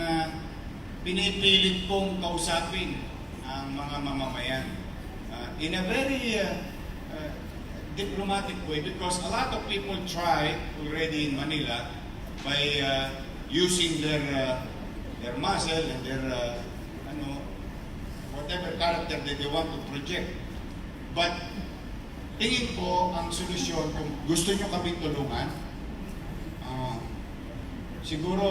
pinipilit pong kausapin ang mga mamamayan in a very diplomatic way because a lot of people try already in Manila by using their muscle and their whatever character that they want to project. But tingin ko ang solusyon kung gusto nyo kaming tulungan, siguro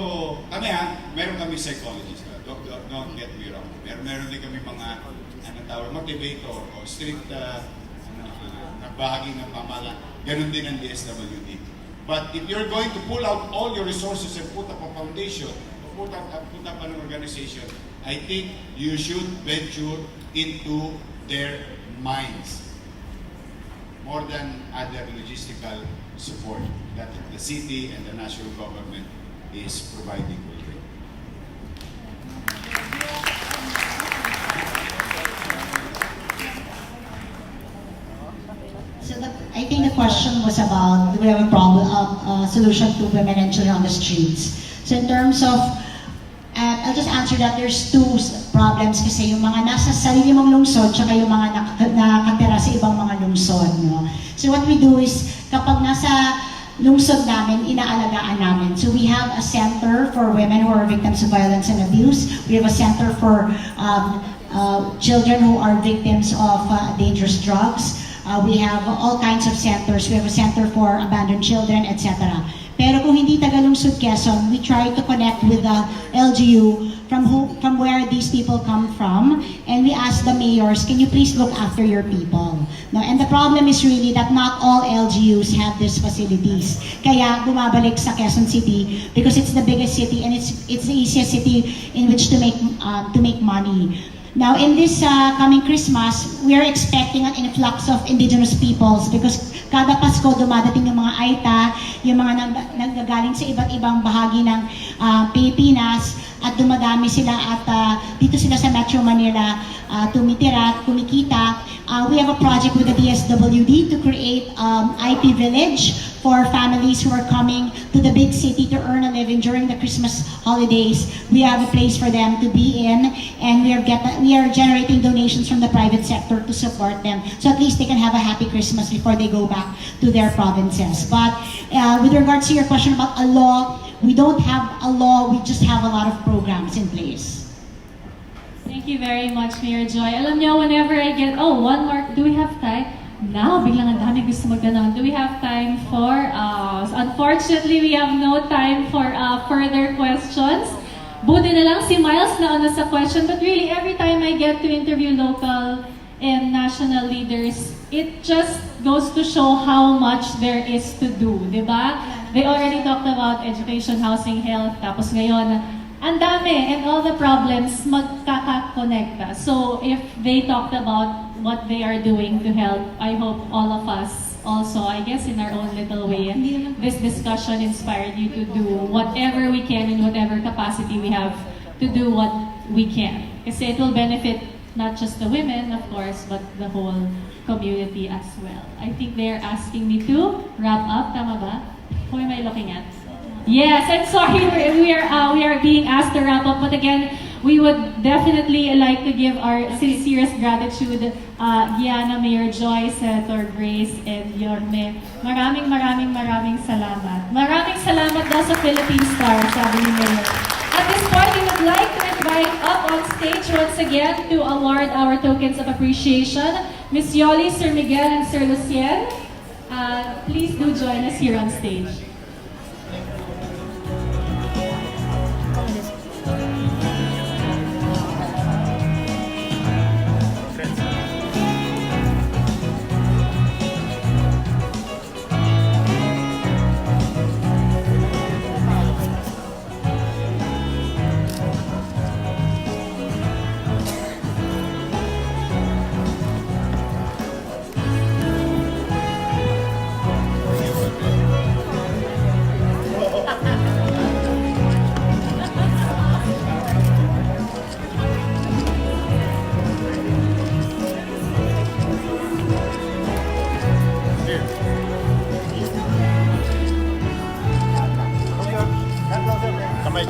kami meron kami psychologist. Don't get me wrong. Meron din kami mga motivator o strict nagbahagi ng pamahalaan. Ganun din ang DSWD. But if you're going to pull out all your resources and put up a foundation, put up an organization, I think you should venture into their minds more than other logistical support that the city and the national government is providing already. So I think the question was about, do we have a problem, solution to women and children on the streets? So in terms of, I'll just answer that there's two problems kasi yung mga nasa sarili mong lungsod tsaka yung mga nakatira sa ibang mga lungsod. No? So what we do is, kapag nasa lungsod namin, inaalagaan namin. So we have a center for women who are victims of violence and abuse. We have a center for children who are victims of dangerous drugs. We have all kinds of centers. We have a center for abandoned children, etc. Pero kung hindi taga-lungsod Quezon, we try to connect with the LGU from where these people come from, and we ask the mayors, can you please look after your people? No, and the problem is really that not all LGUs have these facilities. Kaya bumabalik sa Quezon City because it's the biggest city and it's the easiest city in which to make money. Now, in this coming Christmas, we are expecting an influx of indigenous peoples because kada Pasko dumadating yung mga Aita, yung mga nanggagaling sa iba't ibang bahagi ng Pilipinas at dumadami sila at dito sila sa Metro Manila tumitira at kumikita. We have a project with the DSWD to create IP village for families who are coming to the big city to earn a living during the Christmas holidays. We have a place for them to be in, and we are generating donations from the private sector to support them, so at least they can have a happy Christmas before they go back to their provinces. But with regards to your question about a law, we don't have a law, we just have a lot of programs in place. Thank you very much, Mayor Joy. Alam niyo, whenever I get, one more, do we have time? Now, biglang ang dami gusto magtanong. Do we have time for, unfortunately, we have no time for further questions. Buti na lang si Miles na una sa question, but really, every time I get to interview local and national leaders, it just goes to show how much there is to do, di ba? They already talked about education, housing, health, tapos ngayon, ang dami, and all the problems magkakakonekta. So if they talked about what they are doing to help, I hope all of us also, I guess in our own little way, this discussion inspired you to do whatever we can in whatever capacity we have to do what we can. Kasi it will benefit not just the women, of course, but the whole community as well. I think they're asking me to wrap up, tama ba? Who am I looking at? Yes, I'm sorry, we are being asked to wrap up, but again, we would definitely like to give our sincerest gratitude, Gianna, Mayor Joy, Senator Grace, and Yorme. Maraming salamat. Maraming salamat daw sa Philippine Star, sabi ni Mayor. At this point, we would like to invite up on stage once again to award our tokens of appreciation, Ms. Yoli, Sir Miguel, and Sir Lucien. Please do join us here on stage.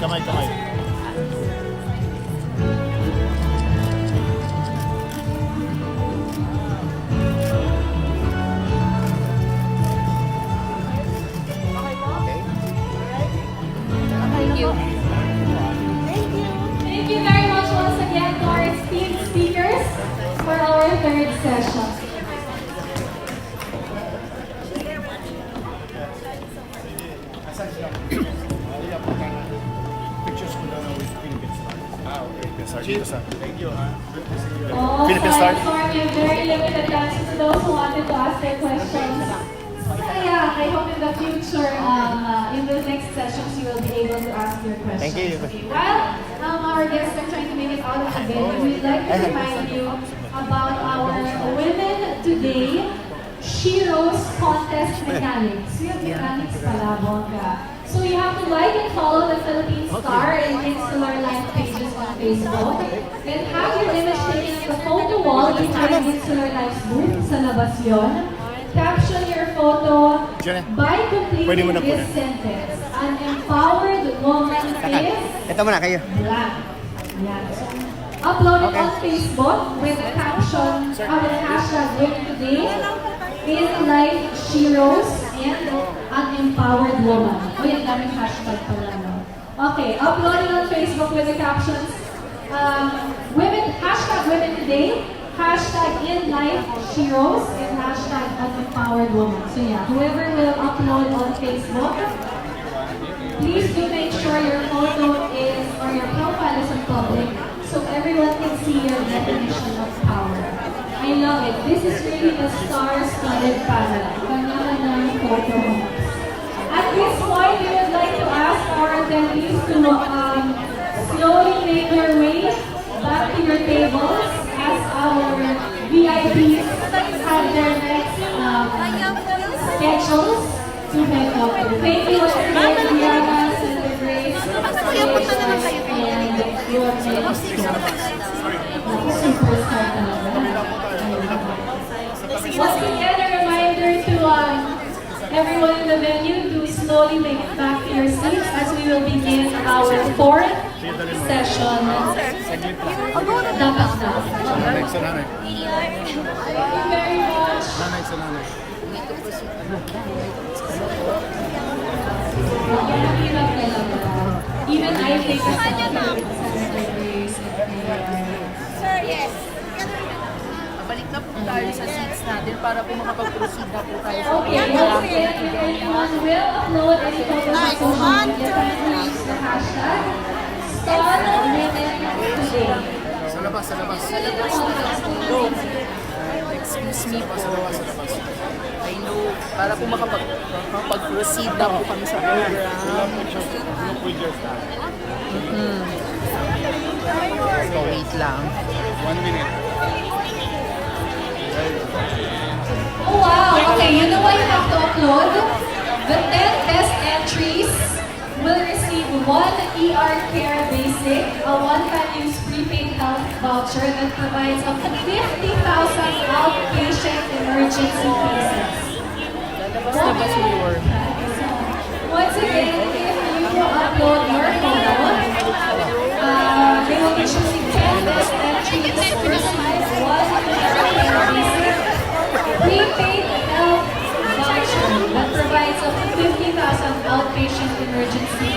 Kamay. Thank you very much once again to our esteemed speakers for our third session. Pictures ko lang with Philippine Star. Okay. Thank you, ha. Good to see you. Oh, Philippine Star. sorry, very limited chances to those who wanted to ask their questions. Yeah, I hope in the future, in the next sessions, you will be able to ask your questions. Thank you. Okay. While our guests are trying to make it out of the venue, we'd like to remind you about our Women Today Sheroes Contest Mechanics. We have mechanics pala, bongga. So you have to like and follow the Philippine Star and Insular Life pages on Facebook. And have your image taken at the photo wall behind Insular Life's booth sa labas yun. Caption your photo by completing this sentence. An empowered woman is... Ito muna kayo. Blank. Yan. So, upload it on Facebook with the caption, with the hashtag Women Today, In Life Sheroes, and an empowered woman. O yan, daming hashtag pala, no? Okay, upload it on Facebook with the captions, hashtag Women Today, hashtag In Life Sheroes, and hashtag an empowered woman. So yeah, whoever will upload on Facebook, please do make sure your photo is, or your profile is on public, so everyone can see your definition of power. I love it. This is really a star-studded panel. Kanya-kanyang photo. At this point, we would like to ask our attendees to slowly make their way back to your tables as our VIPs have their next schedules to head out. Thank you once again, Diana, Senator Grace, and your next superstar talaga. Once again, a reminder to everyone in the venue to slowly make it back to your seats as we will begin our fourth session. Dapat na. Nanay sa nanay. Thank you very much. Nanay sa nanay. Mahirap talaga. Even I take a Senator Grace. Sir, yes. Balik na po tayo sa seats natin para po makapag-proceed na po tayo sa Okay, once again, if anyone will upload any photos on social media, kindly use the hashtag #StunWomenToday. Sa labas, sa labas. Excuse me po. I know, para po makapag-proceed na po kami sa program. So, wait lang. 1 minute. Oh wow! Okay, you know what you have to upload? The 10 best entries will receive 1 ER Care Basic, a one-time use prepaid health voucher that provides up to 50,000 outpatient emergency cases. Once again, if you upload your photo, they will be choosing 10 best entries to receive 1 ER Care Basic prepaid health voucher that provides up to 50,000 outpatient emergency.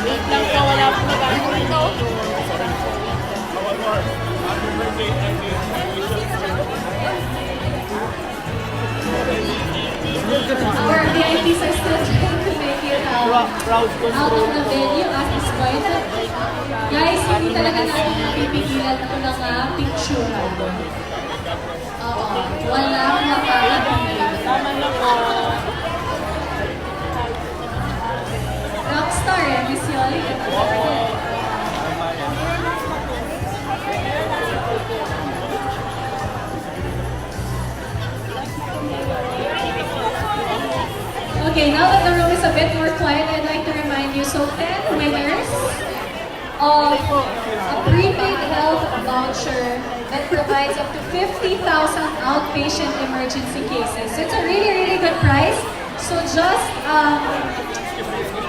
Wait lang po, wala po nagano ito. Our VIPs are still trying to make it out of the venue at this point. Guys, hindi talaga natin napipigilan ko ng picture. Oo, walang nakakapigil. Tama na po. Rockstar eh, Miss Yoli. Okay, now that the room is a bit more quiet, I'd like to remind you, so 10 winners of a prepaid health voucher that provides up to 50,000 outpatient emergency cases. So it's a really, really good price. So just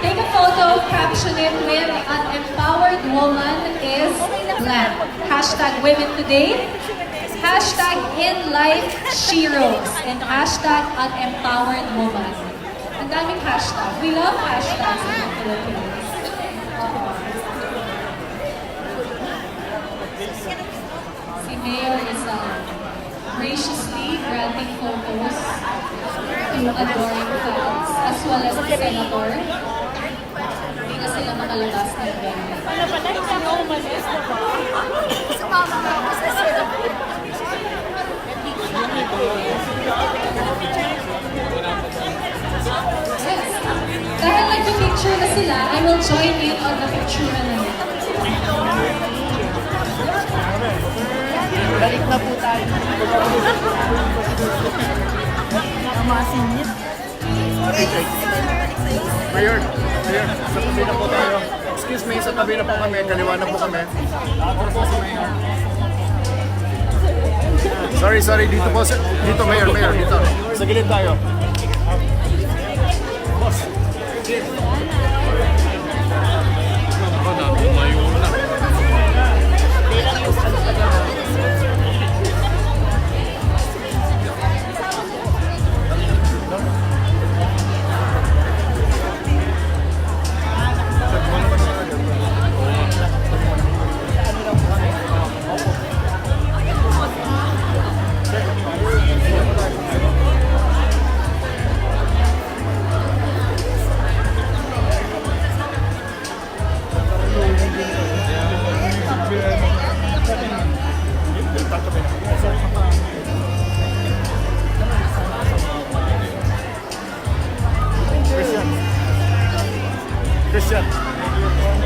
take a photo, caption it with an empowered woman is blank. Hashtag women today. Hashtag in life she rose. And hashtag an empowered woman. Ang daming hashtag. We love hashtags in the Philippines. Si Mayor is graciously granting photos to adoring fans as well as the Senator. Hindi na sila makalabas ng venue. Ano pa na, hindi ako umalis na ba? Sumama na ako sa Yes. Dahil nag-picture na sila, I will join in on the picture na nila. Balik na po tayo. Namasin niya. Mayor, sa tabi na po tayo. Excuse me, sa tabi na po kami. Kaliwa na po kami. Atro po si Mayor. Sorry, dito po. Dito, Mayor, dito. Sa gilid tayo. Boss.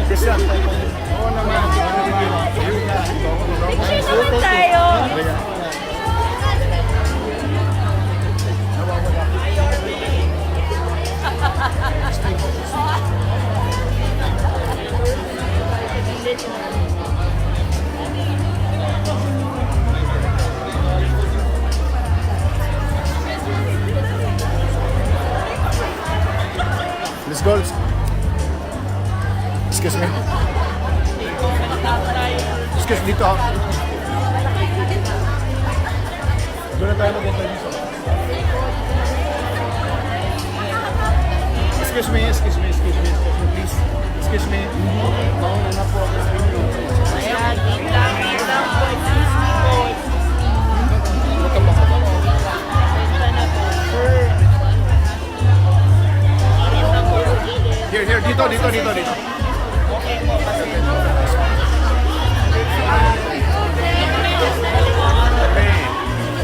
Christian. Oo naman. Picture naman tayo. Excuse me. Excuse dito. Doon na tayo mag-interview. Excuse me, please. Excuse me. Mauna na po ako sa inyo. Ayan, wait lang po. Excuse me po. Huwag ka baka. Basta na po. Here, dito. Okay po, kasi Okay.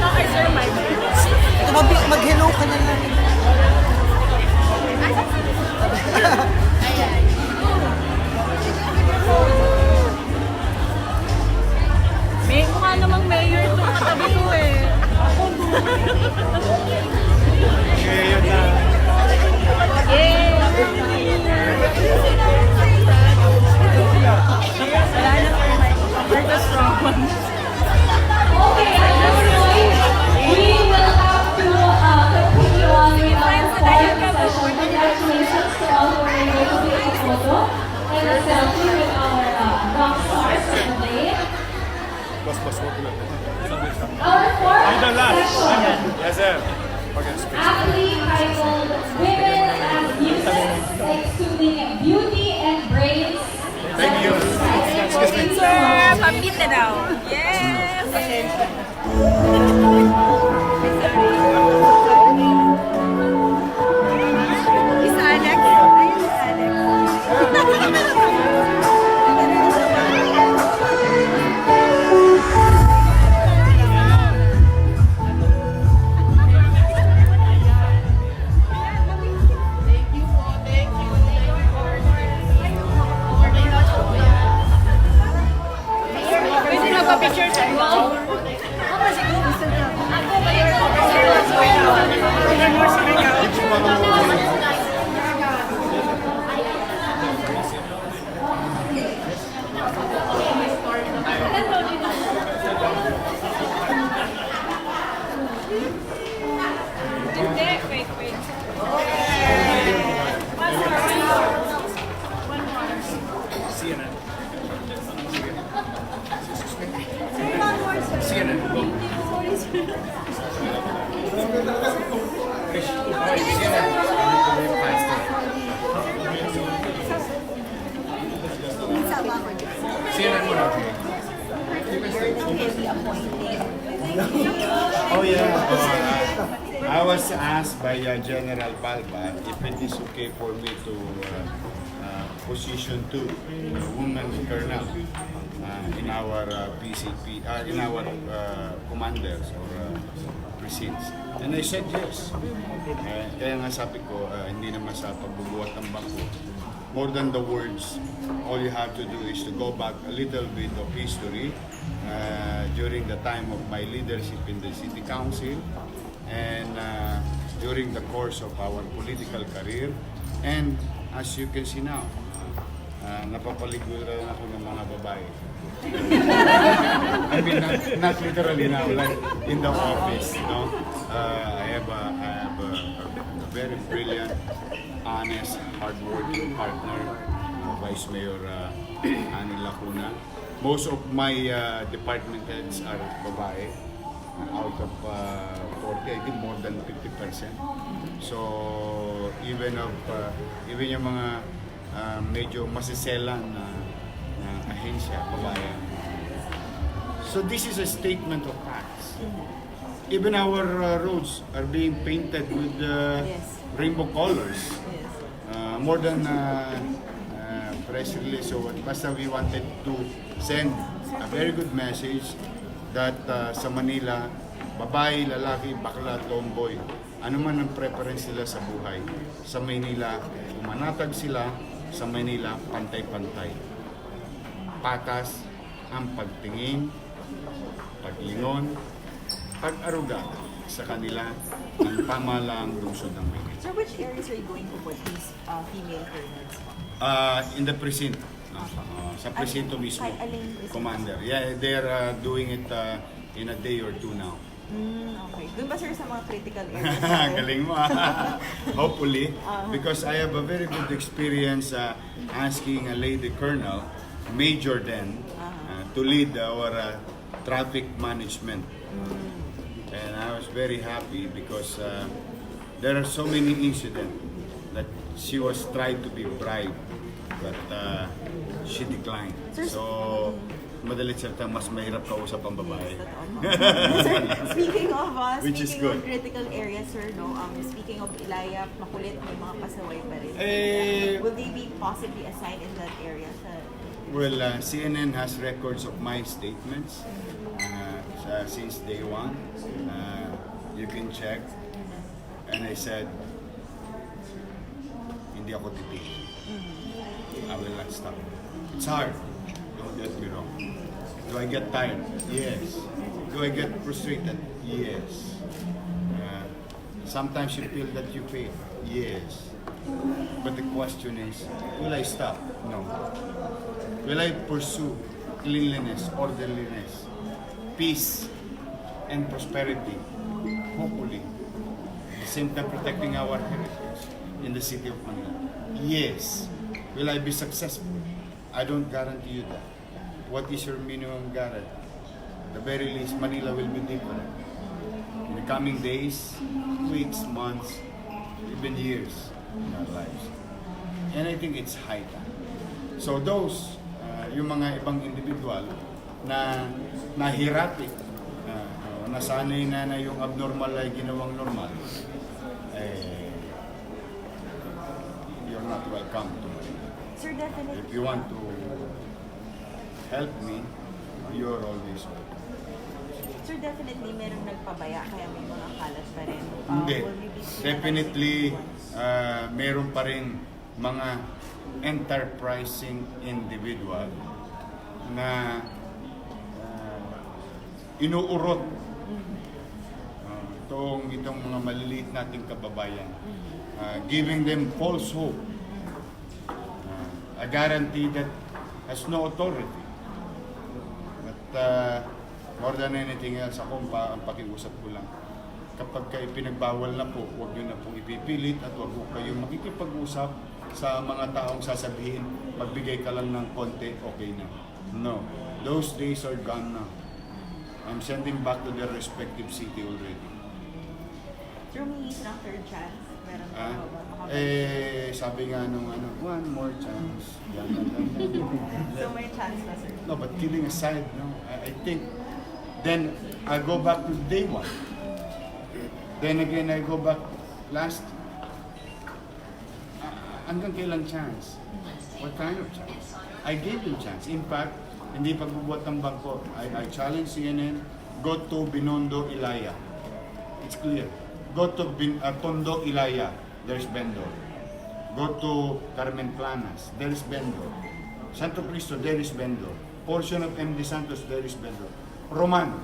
okay, sir, my Mag-hello ka na lang. May mukha namang mayor itong katabi ko eh. Ngayon na. Yay! Wala na po. We're the strong ones. Okay, at this point, we will have to continue on with our fourth session. Congratulations to all who were able to take a photo and a selfie with our rock stars of the day. Boss, wag lang. Our fourth session, Yes, sir. Okay, speak. aptly titled Women as Muses, Exuding Beauty and Brains. Thank you. Excuse me. Sir, pamit na daw. Yes! Is Alex? Ayun si Alex. Pwede magpa-picture sa iyo? Hindi, wait. Oh yeah. I was asked by General Balba if it is okay for me to position two women colonel in our PCP, in our commanders or precincts. And I said yes. Kaya nga sabi ko, hindi naman sa pagbubuhat ng bangko. More than the words, all you have to do is to go back a little bit of history during the time of my leadership in the City Council and during the course of our political career. And as you can see now, napapaliguran ako ng mga babae. I mean, not literally now, like in the office, no? I have a very brilliant, honest, hardworking partner, Vice Mayor Ani Lacuna. Most of my department heads are babae. Out of 40, I think more than 50%. So even yung mga medyo masiselang na ahensya, babae. So this is a statement of facts. Even our roads are being painted with rainbow colors. More than press release. So basta we wanted to send a very good message that sa Manila, babae, lalaki, bakla, tomboy, ano man ang preference nila sa buhay. Sa Maynila, umanatag sila, sa Maynila, pantay-pantay. Patas ang pagtingin, paglingon, pag-aruga sa kanila ng pamalang lungsod ng Maynila. So which areas are you going to put these female colonels? In the precinct. Sa presinto mismo. Aling precinct? Commander. Yeah, they're doing it in a day or two now. Okay. Doon ba sir sa mga critical areas? Galing mo. Hopefully. Because I have a very good experience asking a lady colonel, major then, to lead our traffic management. And I was very happy because there are so many incidents that she was trying to be bribed, but she declined. So, madalit salita, mas mahirap kausap ang babae. Sir, speaking of Which is speaking good. of critical areas, sir, no, speaking of Ilaya, makulit, may mga pasaway pa rin. Will they be possibly assigned in that area? Well, CNN has records of my statements since day one. You can check. And I said, hindi ako titigil. I will not stop. It's hard. Don't get me wrong. Do I get tired? Yes. Do I get frustrated? Yes. Sometimes you feel that you fail? Yes. But the question is, will I stop? No. Will I pursue cleanliness, orderliness, peace, and prosperity? Hopefully. At the same time protecting our heritage in the city of Manila. Yes. Will I be successful? I don't guarantee you that. What is your minimum guarantee? The very least, Manila will be different. In the coming days, weeks, months, even years in our lives. And I think it's high time. So those, yung mga ibang individual na nahirapi, nasanay na yung abnormal ay ginawang normal, you're not welcome to me. Sir, definitely. If you want to help me, you're always welcome. Sir, definitely merong nagpabaya kaya may mga kalat pa rin. Hindi. Will we be seeing Definitely, meron pa rin mga enterprising individual na inuurot itong mga maliliit nating kababayan, giving them false hope, a guarantee that has no authority. But more than anything else, ang pakiusap ko lang, kapag kayo pinagbawal na po, huwag nyo na pong ipipilit at huwag po kayong makikipag-usap sa mga taong sasabihin, magbigay ka lang ng konti, okay na. No. Those days are gone now. I'm sending back to their respective city already. Sir, humingi ng third chance. Meron ba? Sabi nga nung one more chance. So may chance na, sir? No, but kidding aside, no, I think then I go back to day one. Then again, I go back last. Hanggang kailan chance? What kind of chance? I gave them chance. In fact, hindi pagbubuhat ng bangko. I challenge CNN, go to Binondo, Ilaya. It's clear. Go to Tondo, Ilaya. There's vendor. Go to Carmen Planas. There is vendor. Santo Cristo, there is vendor. Portion of MD Santos, there is vendor. Roman,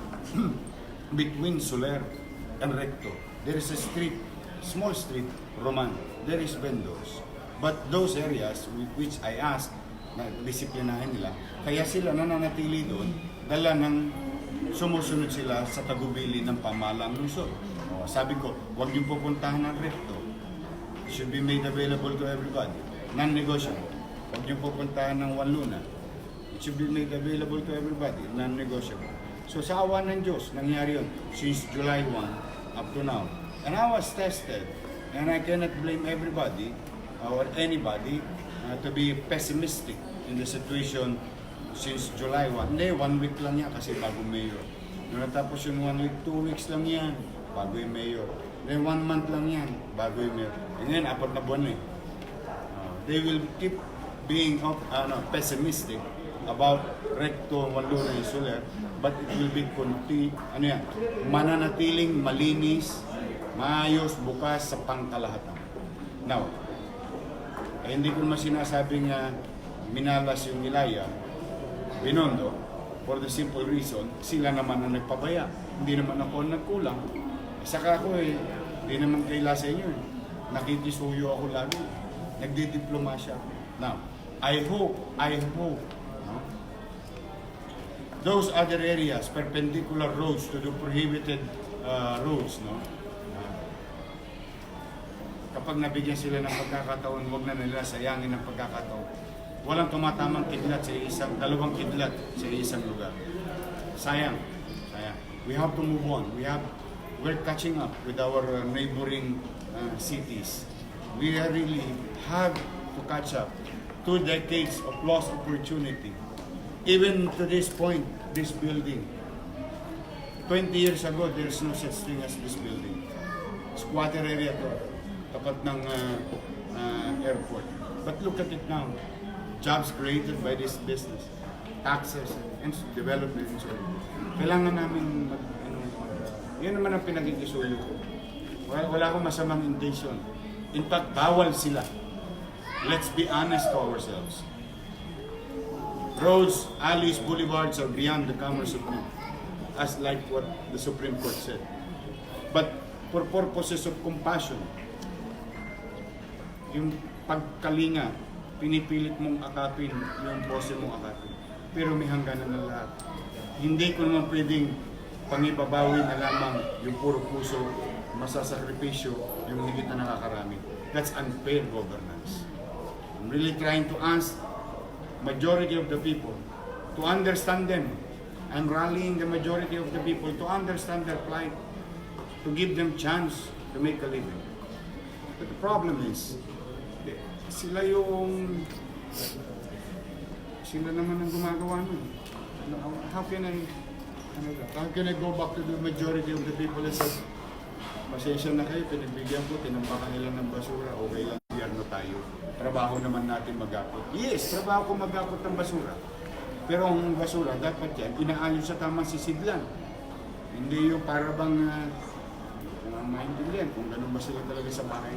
between Soler and Recto, there is a street, small street, Roman. There is vendors. But those areas which I asked, na disiplinahin nila, kaya sila nananatili doon, dala ng sumusunod sila sa tagubili ng pamahalang lungsod. Sabi ko, huwag niyong pupuntahan ng Recto. It should be made available to everybody. Non-negotiable. Huwag niyong pupuntahan ng Wanluna. It should be made available to everybody. Non-negotiable. So sa awa ng Diyos, nangyari yun since July 1 up to now. And I was tested. And I cannot blame everybody or anybody to be pessimistic in the situation since July 1. Hindi, 1 week lang yan kasi bago mayor. Nung natapos yung 1 week, 2 weeks lang yan, bago yung mayor. Then 1 month lang yan, bago yung mayor. And then, 4 na buwan eh. They will keep being pessimistic about Recto, Wanluna, and Soler, but it will be mananatiling malinis, maayos, bukas sa pangkalahatan. Now, hindi ko naman sinasabing minalas yung Ilaya, Binondo, for the simple reason, sila naman ang nagpabaya. Hindi naman ako nagkulang. Saka ako hindi naman kaila sa inyo. Nakikisuyo ako lagi. Nagdidiplomasya. Now, I hope, those other areas, perpendicular roads to the prohibited rules, no? Kapag nabigyan sila ng pagkakataon, huwag na nila sayangin ang pagkakataon. Walang tumatamang kidlat sa dalawang kidlat sa isang lugar. Sayang. We have to move on. We're catching up with our neighboring cities. We really have to catch up. 2 decades of lost opportunity. Even to this point, this building. 20 years ago, there's no such thing as this building. Squatter area to, tapat ng airport. But look at it now. Jobs created by this business. Taxes and development and so on. Kailangan namin yun naman ang pinag-isuyo ko. Wala akong masamang intention. In fact, bawal sila. Let's be honest to ourselves. Roads, alleys, boulevards are beyond the commerce of man, as like what the Supreme Court said. But for purposes of compassion, yung pagkalinga, pinipilit mong akapin yung bose mong akapin. Pero may hangganan ng lahat. Hindi ko naman pwedeng pangibabawi na lamang yung puro puso, masasakripisyo, yung higit na nakakarami. That's unfair governance. I'm really trying to ask majority of the people to understand them. I'm rallying the majority of the people to understand their plight, to give them chance to make a living. But the problem is, sila naman ang gumagawa nun. How can I go back to the majority of the people and say, pasensya na kayo, pinagbigyan ko, tinambakan nila ng basura, okay lang, biyerno tayo. Trabaho naman natin magapot. Yes, trabaho ko magapot ng basura. Pero ang basura, dapat yan, inaayos sa tamang sisidlan. Hindi yung para bang maintindihan kung ganun ba sila talaga sa bahay.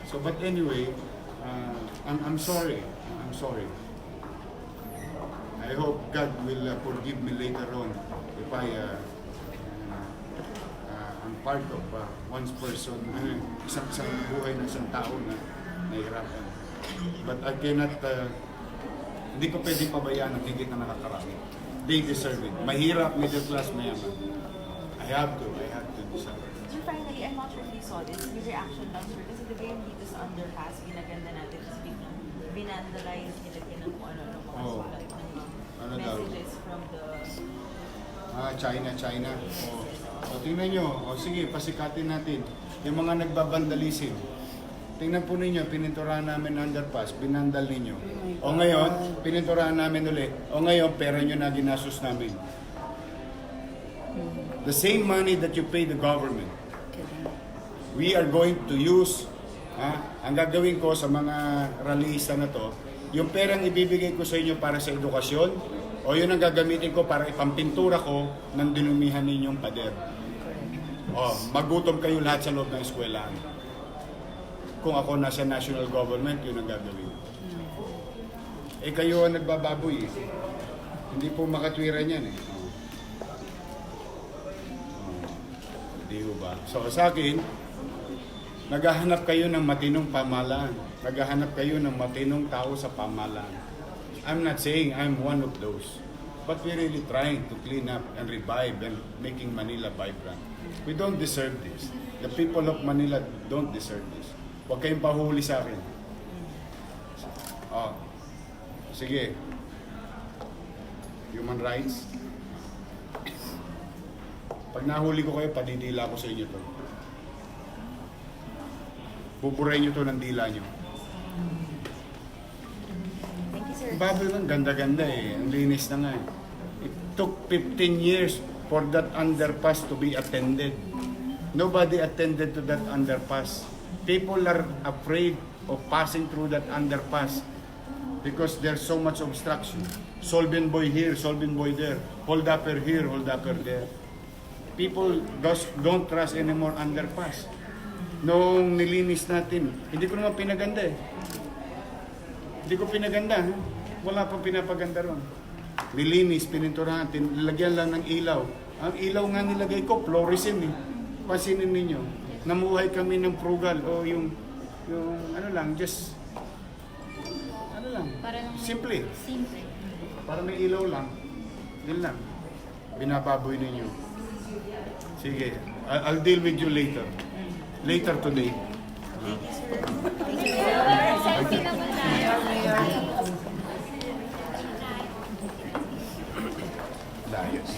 So, but anyway, I'm sorry. I hope God will forgive me later on if I'm part of one person, isang buhay ng isang tao na nahihirapan. But I cannot, hindi ko pwedeng pabayaan ang higit na nakakarami. They deserve it. Mahirap, middle class, mayaman. I have to deserve it. So finally, I'm not sure if you saw this, yung reaction lang sir, kasi diba yung dito sa underpass, ginaganda natin, binandalize, nilagyan ng kung ano-ano mga sulat ng messages from the... China. O, tingnan nyo. O, sige, pasikatin natin. Yung mga nagbabandalism. Tingnan po ninyo, pininturahan namin underpass, binandal ninyo. O ngayon, pininturahan namin ulit. O ngayon, pera nyo na ginasos namin. The same money that you pay the government, we are going to use, ang gagawin ko sa mga rallyista na to, yung perang ibibigay ko sa inyo para sa edukasyon, o yun ang gagamitin ko para ipampintura ko ng dinumihan ninyong pader. O, magutom kayo lahat sa loob ng eskwelahan. Kung ako nasa national government, yun ang gagawin. Eh kayo ang nagbababoy eh. Hindi po makatwiran yan eh. Di ba? So sa akin, naghahanap kayo ng matinong pamahalaan. Naghahanap kayo ng matinong tao sa pamahalaan. I'm not saying I'm one of those. But we're really trying to clean up and revive and making Manila vibrant. We don't deserve this. The people of Manila don't deserve this. Huwag kayong pahuli sa akin. Sige. Human rights. Pag nahuli ko kayo, padidila ko sa inyo to. Buburay nyo to ng dila nyo. Thank you, sir. Baboy lang, ganda-ganda eh. Ang linis na nga eh. It took 15 years for that underpass to be attended. Nobody attended to that underpass. People are afraid of passing through that underpass because there's so much obstruction. Solvent boy here, solvent boy there. Hold upper here, hold upper there. People don't trust anymore underpass. Noong nilinis natin, hindi ko naman pinaganda eh. Hindi ko pinaganda. Wala pang pinapaganda ron. Nilinis, pininturahan, nilagyan lang ng ilaw. Ang ilaw nga nilagay ko, fluorescent eh. Pasinin ninyo. Namuhay kami ng frugal o yung ano lang, just ano lang, simple. Para may ilaw lang. Yun lang. Binababoy ninyo. Sige. I'll deal with you later. Later today. Selfie naman tayo. Layas.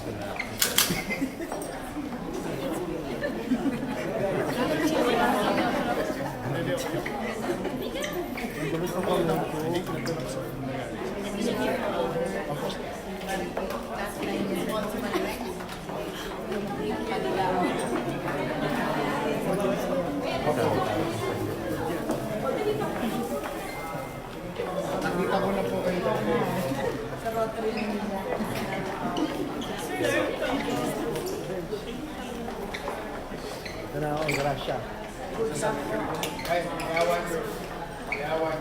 Nakita ko na po kayo. Sa Rotary Maynila. Ito na ako, grasya. Ay, yawan. Yawan.